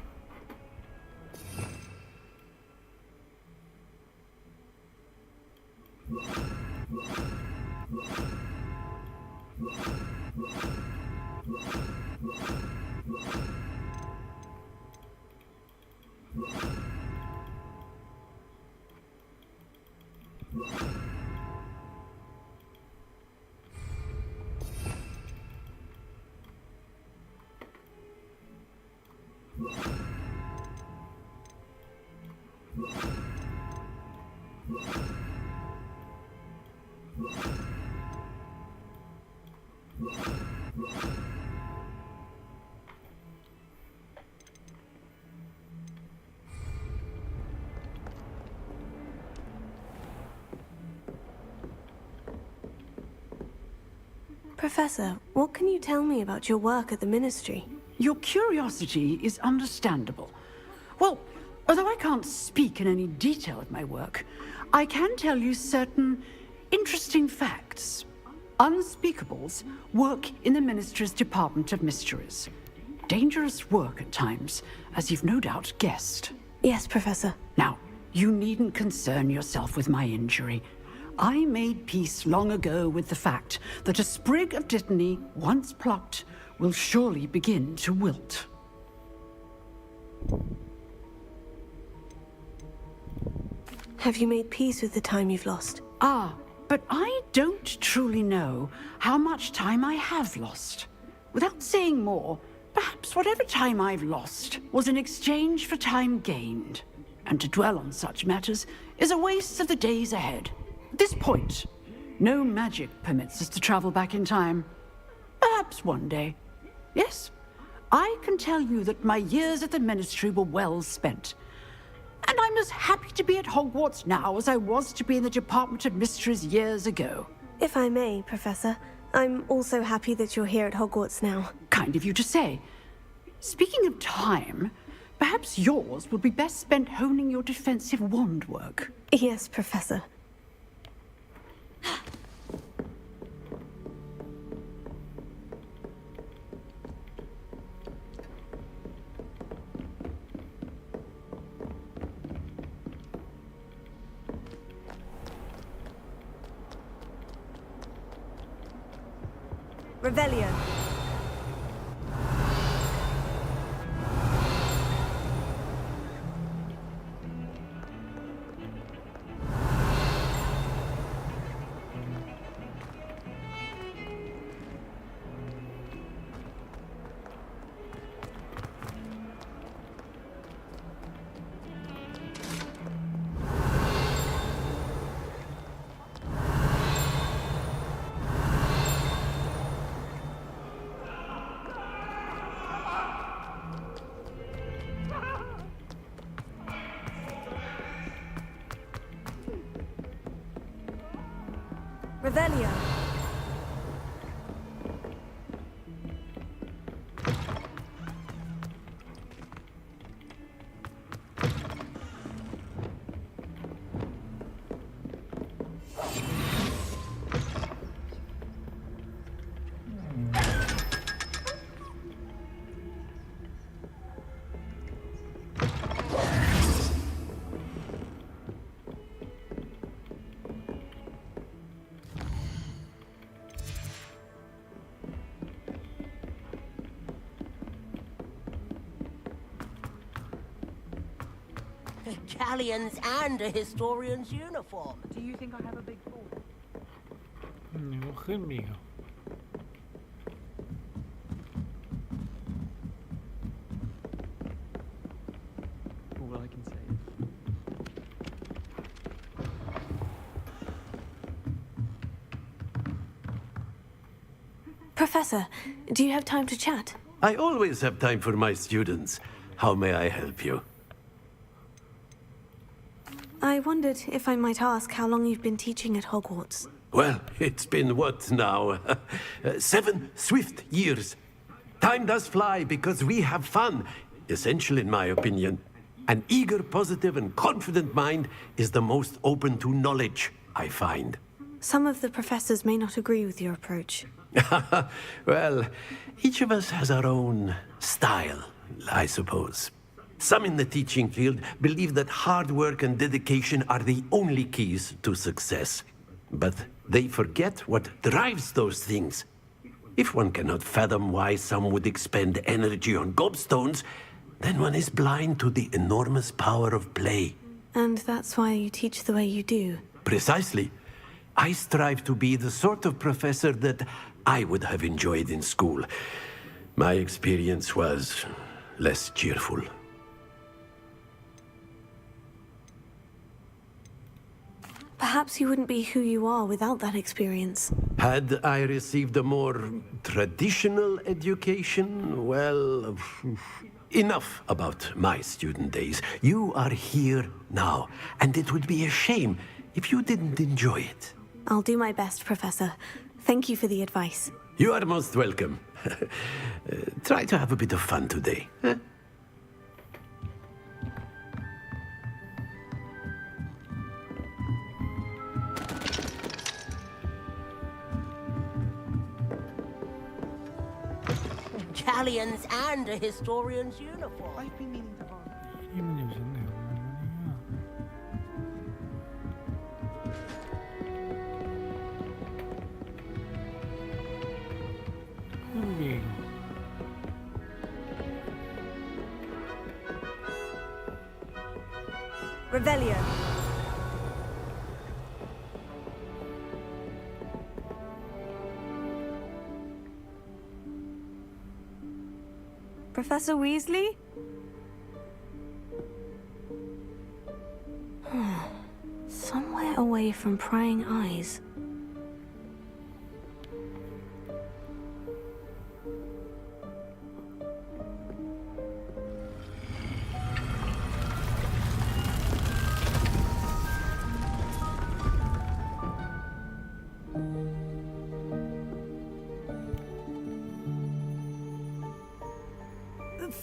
Professor, what can you tell me about your work at the Ministry? Your curiosity is understandable. Well, although I can't speak in any detail of my work, I can tell you certain interesting facts. Unspeakables work in the Ministry's Department of Mysteries. Dangerous work at times, as you've no doubt guessed. Yes, Professor. Now, you needn't concern yourself with my injury. I made peace long ago with the fact that a sprig of dittany, once plucked, will surely begin to wilt. Have you made peace with the time you've lost? Ah, but I don't truly know how much time I have lost. Without saying more, perhaps whatever time I've lost was in exchange for time gained. And to dwell on such matters is a waste of the days ahead. At this point, no magic permits us to travel back in time. Perhaps one day. Yes, I can tell you that my years at the Ministry were well spent. And I'm as happy to be at Hogwarts now as I was to be in the Department of Mysteries years ago. If I may, Professor, I'm also happy that you're here at Hogwarts now. Kind of you to say. Speaking of time, perhaps yours will be best spent honing your defensive wand work. Yes, Professor. Revelio. Revelio. Galleons and a historian's uniform. Do you think I have a big fall? นี่ก็ขึ้นมีเหรอ All I can say. Professor, do you have time to chat? I always have time for my students. How may I help you? I wondered if I might ask how long you've been teaching at Hogwarts. Well, it's been what now? 7 swift years. Time does fly because we have fun. Essential in my opinion. An eager, positive, and confident mind is the most open to knowledge, I find. Some of the professors may not agree with your approach. Well, each of us has our own style, I suppose. Some in the teaching field believe that hard work and dedication are the only keys to success. But they forget what drives those things. If one cannot fathom why some would expend energy on gobstones, then one is blind to the enormous power of play. And that's why you teach the way you do. Precisely. I strive to be the sort of professor that I would have enjoyed in school. My experience was less cheerful. Perhaps you wouldn't be who you are without that experience. Had I received a more traditional education, well, enough about my student days. You are here now, and it would be a shame if you didn't enjoy it. I'll do my best, Professor. Thank you for the advice. You are most welcome. Try to have a bit of fun today. Huh? Galleons and a historian's uniform. I've been meaning to ask. ที่มันอยู่ชั้นไหนของมันวะเนี่ยขึ้นมีเหรอ Revelio. Professor Weasley? Somewhere away from prying eyes.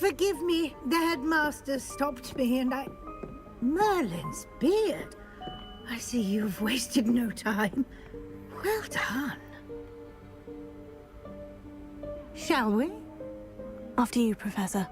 Forgive me, the headmaster stopped me and I... Merlin's beard. I see you've wasted no time. Well done. Shall we? After you, Professor.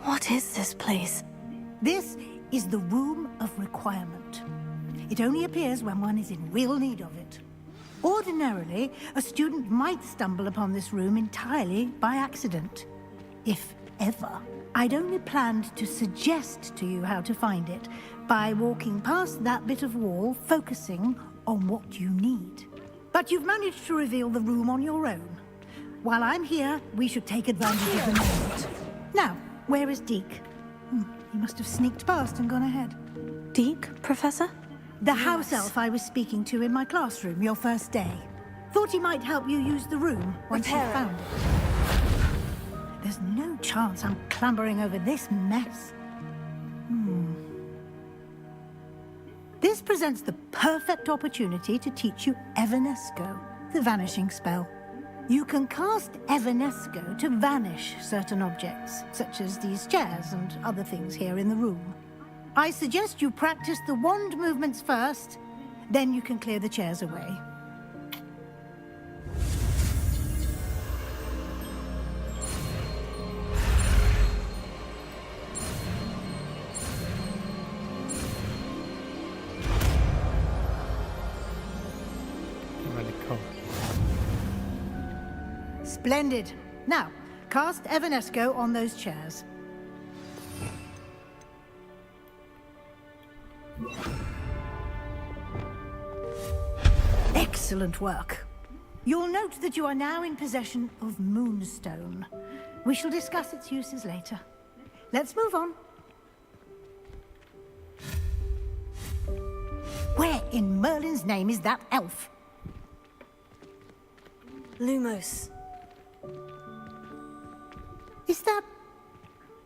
What is this place? This is the Room of Requirement. It only appears when one is in real need of it. Ordinarily, a student might stumble upon this room entirely by accident. If ever. I'd only planned to suggest to you how to find it by walking past that bit of wall, focusing on what you need. But you've managed to reveal the room on your own. While I'm here, we should take advantage of the moment. Now, where is Deke? He must have sneaked past and gone ahead. Deke, Professor? The house elf I was speaking to in my classroom your first day. Thought he might help you use the room once you found it. There's no chance I'm clambering over this mess. This presents the perfect opportunity to teach you Evanesco, the vanishing spell. You can cast Evanesco to vanish certain objects, such as these chairs and other things here in the room. I suggest you practice the wand movements first, then you can clear the chairs away. medical Splendid. Now, cast Evanesco on those chairs. Excellent work. You'll note that you are now in possession of Moonstone. We shall discuss its uses later. Let's move on. Where in Merlin's name is that elf? Lumos. Is that...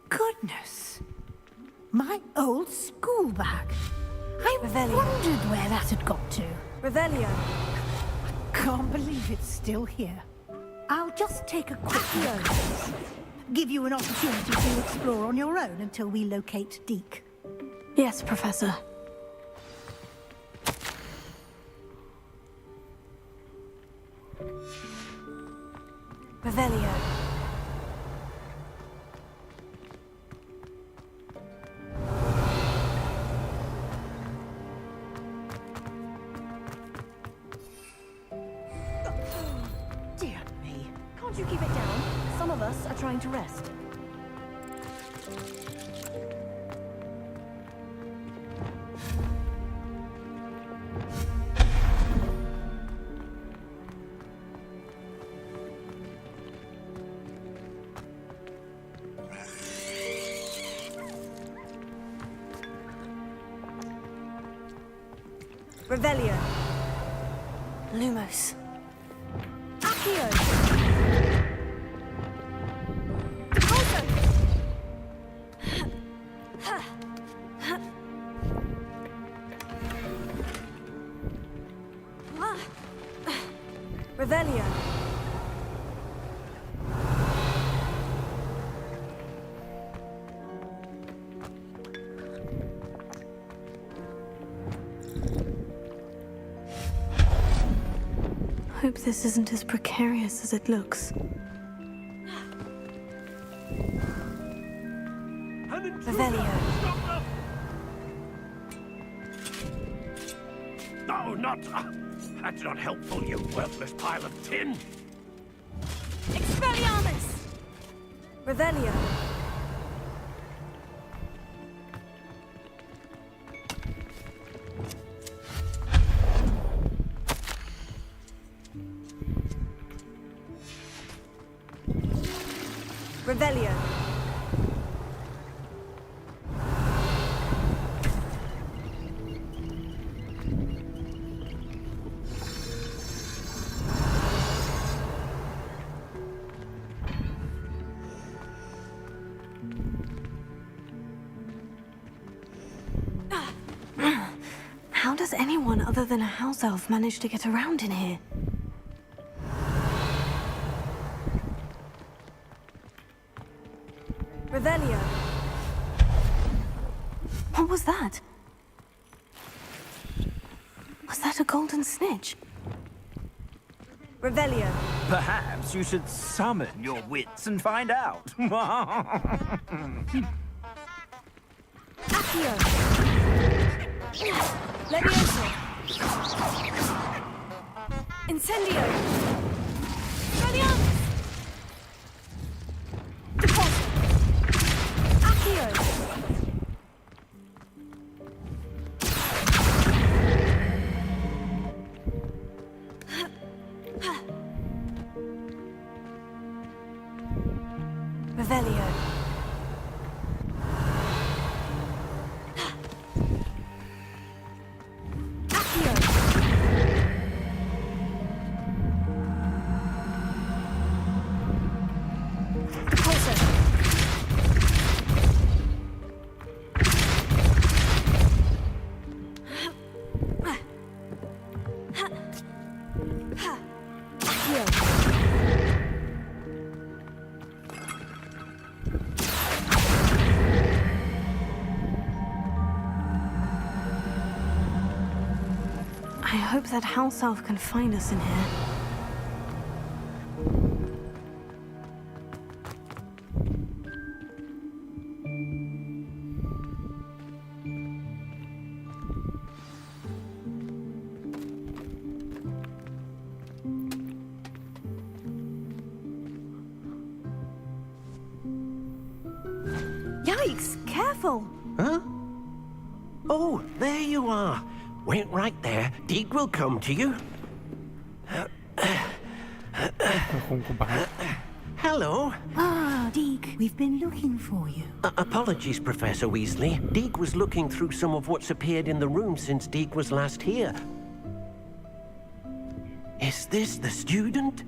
Goodness. My old school bag. I wondered where that had got to. Revelio. Can't believe it's still here. I'll just take a quick look. Give you an opportunity to explore on your own until we locate Deke. Yes, Professor. Revelio. Dear me. Can't you keep it down? Some of us are trying to rest. Revelio. Lumos. Accio. Revelio. Hope this isn't as precarious as it looks. Revelio. No, not... that's not helpful, you worthless pile of tin. Expelliarmus! Revelio. Revelio. How does anyone other than a house elf manage to get around in here? Revelio. What was that? Was that a golden snitch? Revelio. Perhaps you should summon your wits and find out. Accio. Levioso. Incendio. Expelliarmus. Accio. Revelio. Accio. Repulsor. Accio. I hope that house elf can find us in here. Yikes! Careful! Huh? Oh, there you are. Wait right there. Deke will come to you. Hello. Ah, Deke, we've been looking for you. Apologies, Professor Weasley. Deke was looking through some of what's appeared in the room since Deke was last here. Is this the student?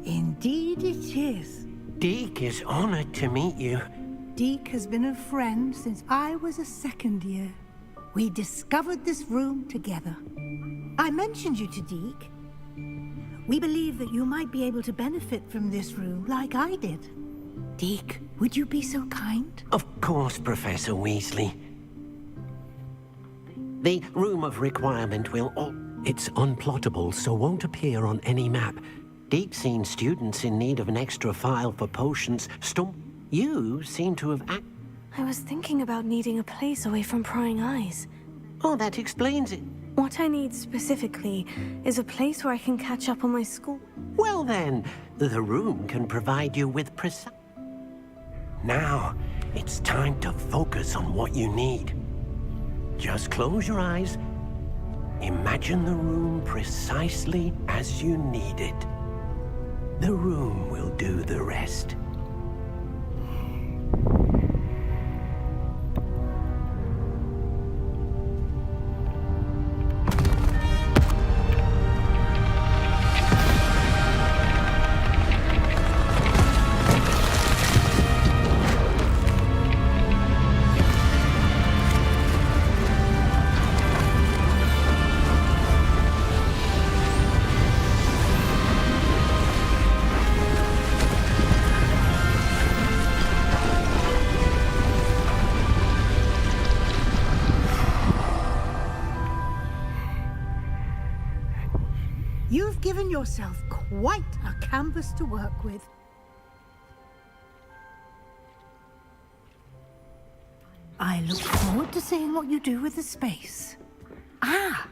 Indeed it is. Deke is honored to meet you. Deke has been a friend since I was a second year. We discovered this room together. I mentioned you to Deke. We believe that you might be able to benefit from this room like I did. Deke, would you be so kind? Of course, Professor Weasley. The Room of Requirement will... It's unplottable, so won't appear on any map. Deke's seen students in need of an extra file for potions. You seem to have I was thinking about needing a place away from prying eyes. Oh, that explains it. What I need specifically is a place where I can catch up on my school. Well then, the room can provide you with precise... Now, it's time to focus on what you need. Just close your eyes. Imagine the room precisely as you need it. The room will do the rest. You've given yourself quite a canvas to work with. I look forward to seeing what you do with the space. Ah,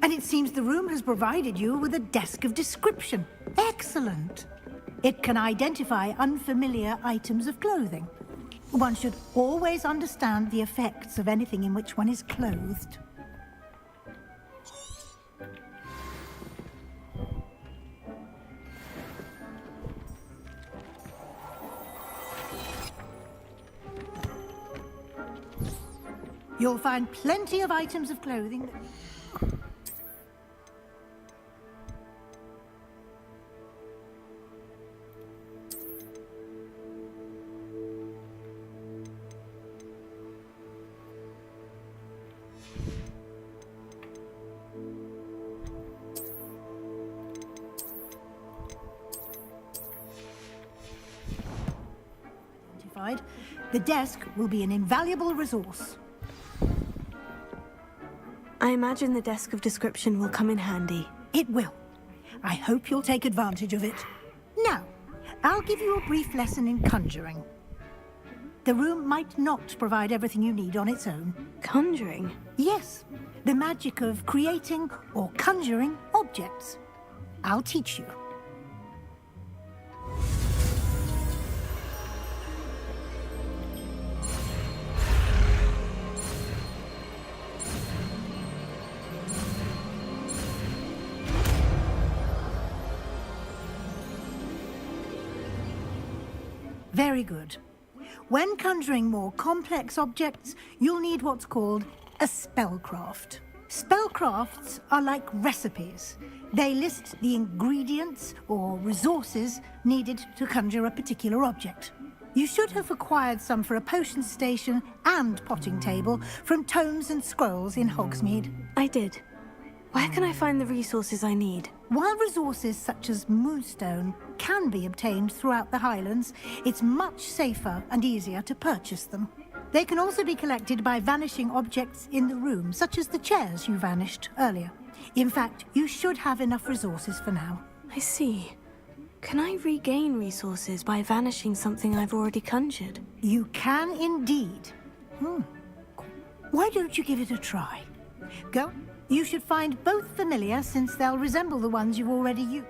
and it seems the room has provided you with a desk of description. Excellent. It can identify unfamiliar items of clothing. One should always understand the effects of anything in which one is clothed. You'll find plenty of items of clothing that... identified. The desk will be an invaluable resource. I imagine the desk of description will come in handy. It will. I hope you'll take advantage of it. Now, I'll give you a brief lesson in conjuring. The room might not provide everything you need on its own. Conjuring? Yes, the magic of creating or conjuring objects. I'll teach you. Very good. When conjuring more complex objects, you'll need what's called a spellcraft. Spellcrafts are like recipes. They list the ingredients or resources needed to conjure a particular object. You should have acquired some for a potion station and potting table from tomes and scrolls in Hogsmeade. I did. Where can I find the resources I need? While resources such as moonstone can be obtained throughout the Highlands, it's much safer and easier to purchase them. They can also be collected by vanishing objects in the room, such as the chairs you vanished earlier. In fact, you should have enough resources for now. I see. Can I regain resources by vanishing something I've already conjured? You can indeed. Why don't you give it a try? Go. You should find both familiar, since they'll resemble the ones you've already used.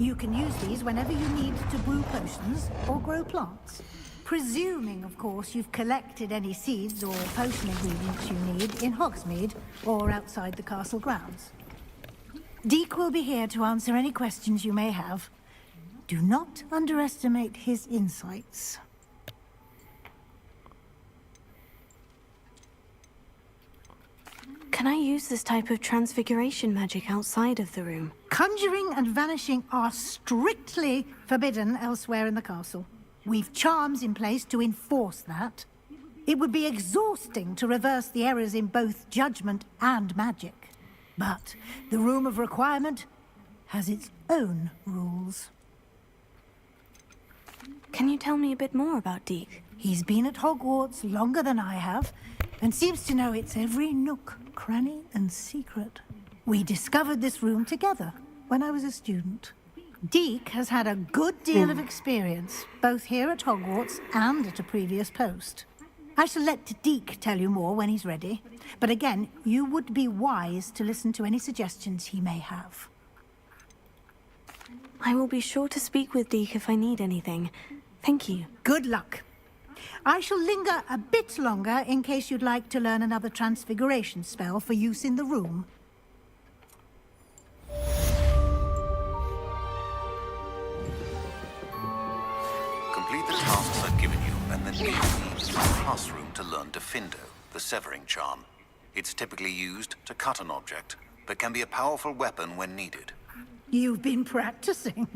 You can use these whenever you need to brew potions or grow plants. Presuming, of course, you've collected any seeds or potion ingredients you need in Hogsmeade or outside the castle grounds. Deke will be here to answer any questions you may have. Do not underestimate his insights. Can I use this type of transfiguration magic outside of the room? Conjuring and vanishing are strictly forbidden elsewhere in the castle. We've charms in place to enforce that. It would be exhausting to reverse the errors in both judgment and magic. But the Room of Requirement has its own rules. Can you tell me a bit more about Deke? He's been at Hogwarts longer than I have, and seems to know its every nook, cranny, and secret. We discovered this room together when I was a student. Deke has had a good deal of experience, both here at Hogwarts and at a previous post. I shall let Deke tell you more when he's ready, but again, you would be wise to listen to any suggestions he may have. I will be sure to speak with Deke if I need anything. Thank you. Good luck. I shall linger a bit longer in case you'd like to learn another transfiguration spell for use in the room. Complete the tasks I've given you, and then leave the classroom to learn Defindo, the severing charm. It's typically used to cut an object, but can be a powerful weapon when needed. You've been practicing.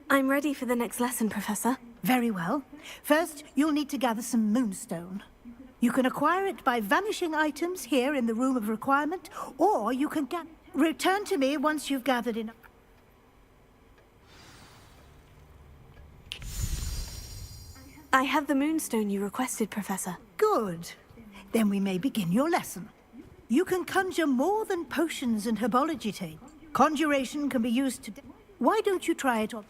I'm ready for the next lesson, Professor. Very well. First, you'll need to gather some moonstone. You can acquire it by vanishing items here in the Room of Requirement, or you can return to me once you've gathered enough. I have the moonstone you requested, Professor. Good. Then we may begin your lesson. You can conjure more than potions and herbology take. Conjuration can be used to... Why don't you try it on...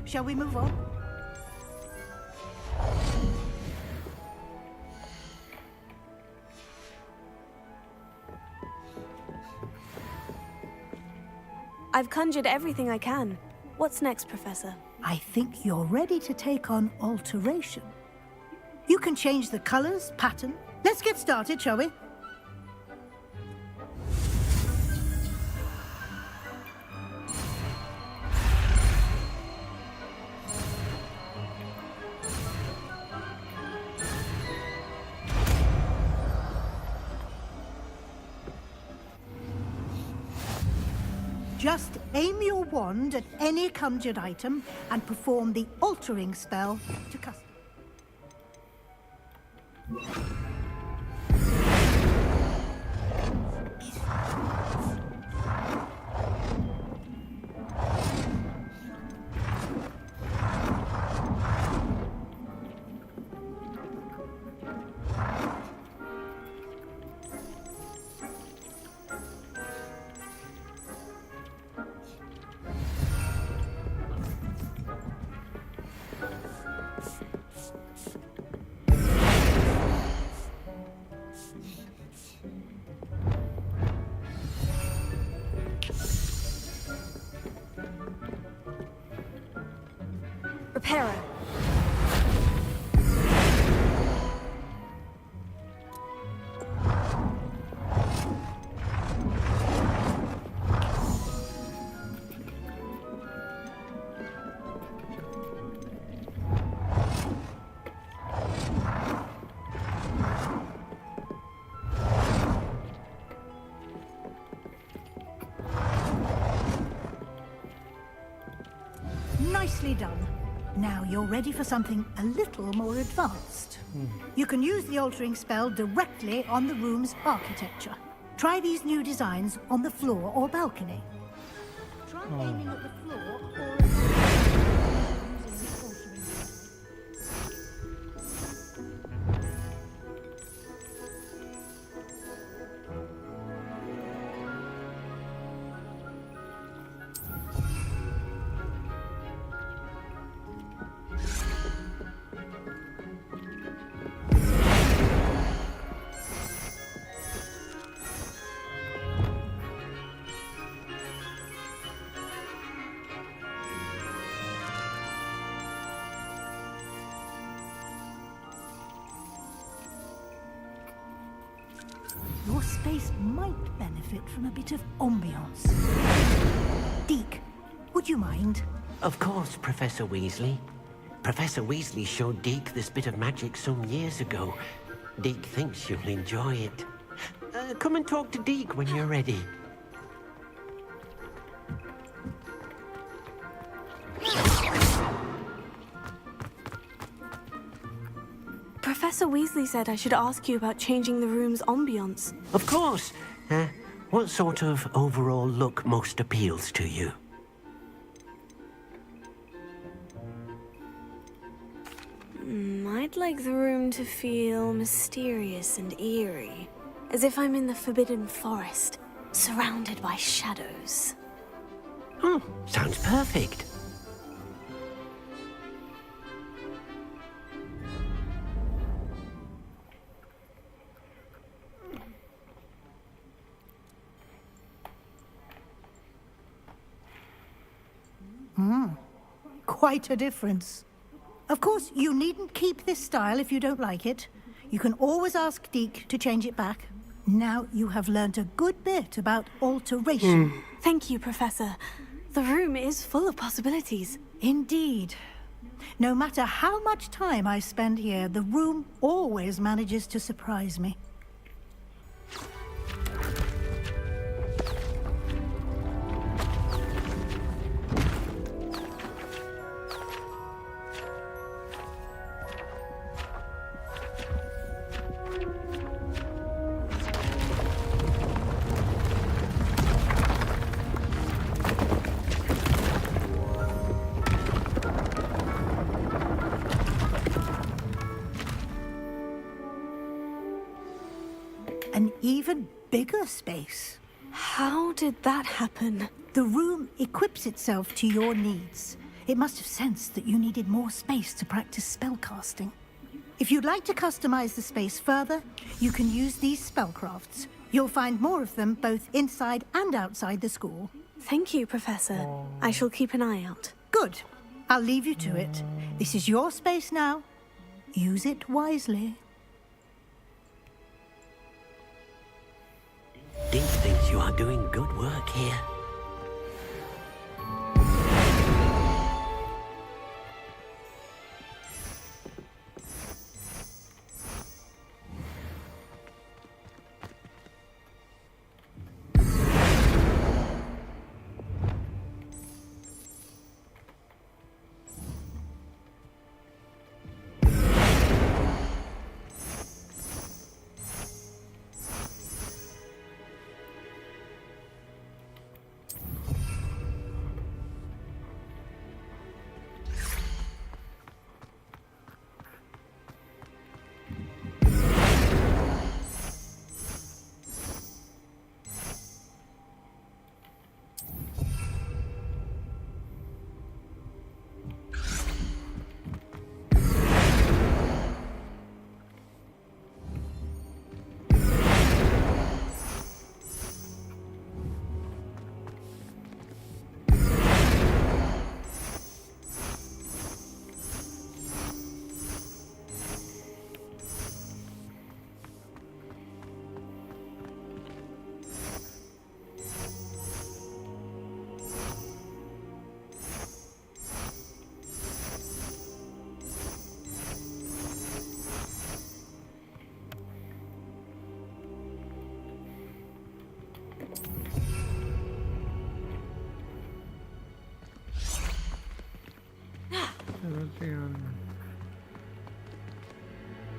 Shall we move on? I've conjured everything I can. What's next, Professor? I think you're ready to take on alteration. You can change the colors, pattern. Let's get started, shall we? Just aim your wand at any conjured item and perform the altering spell to custom. Reparo. Nicely done. Now you're ready for something a little more advanced. You can use the altering spell directly on the room's architecture. Try these new designs on the floor or balcony. Try aiming at the floor or using the altering spell. Your space might benefit from a bit of ambiance. Deke, would you mind? Of course, Professor Weasley. Professor Weasley showed Deke this bit of magic some years ago. Deke thinks you'll enjoy it. Come and talk to Deke when you're ready. Professor Weasley said I should ask you about changing the room's ambiance. Of course. What sort of overall look most appeals to you? I'd like the room to feel mysterious and eerie, as if I'm in the Forbidden Forest, surrounded by shadows. Sounds perfect. Quite a difference. Of course, you needn't keep this style if you don't like it. You can always ask Deke to change it back. Now you have learnt a good bit about alteration. Thank you, Professor. The room is full of possibilities. Indeed. No matter how much time I spend here, the room always manages to surprise me. An even bigger space. How did that happen? The room equips itself to your needs. It must have sensed that you needed more space to practice spellcasting. If you'd like to customize the space further, you can use these spellcrafts. You'll find more of them both inside and outside the school. Thank you, Professor. I shall keep an eye out. Good. I'll leave you to it. This is your space now. Use it wisely. Dean thinks you are doing good work here.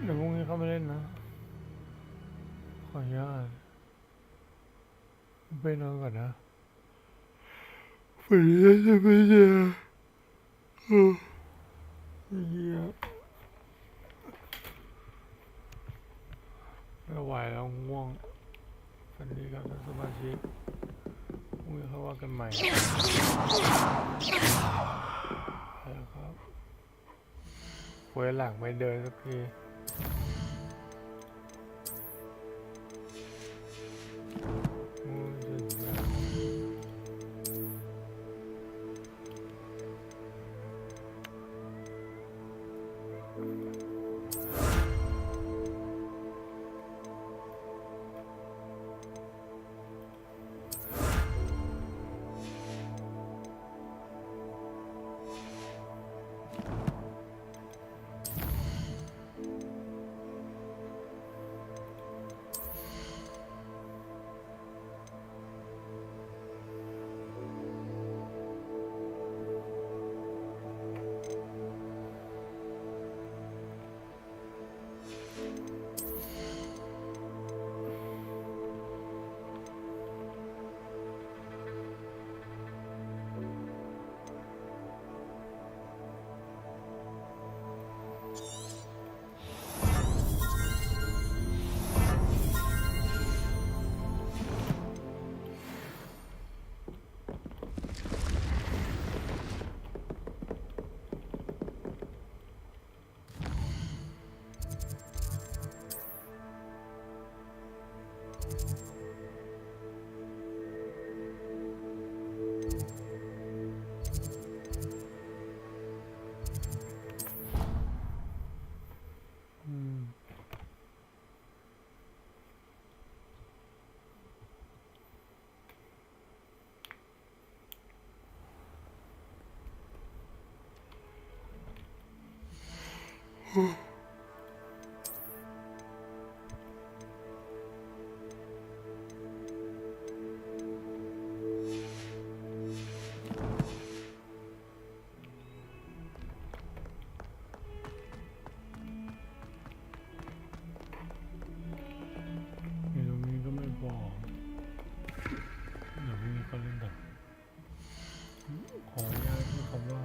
เดี๋ยวพรุ่งนี้เข้ามาเล่นนะขออนุญาตไปนอนก่อนนะฝันดีจะไปเจอเฮียไม่ไหวแล้วง่วงฝันดีครับท่านสมาชิกพรุ่งนี้เขาว่ากันใหม่แล้วครับเว้ยหลังไม่เดินสักทีขออนุญาตพูดคำว่า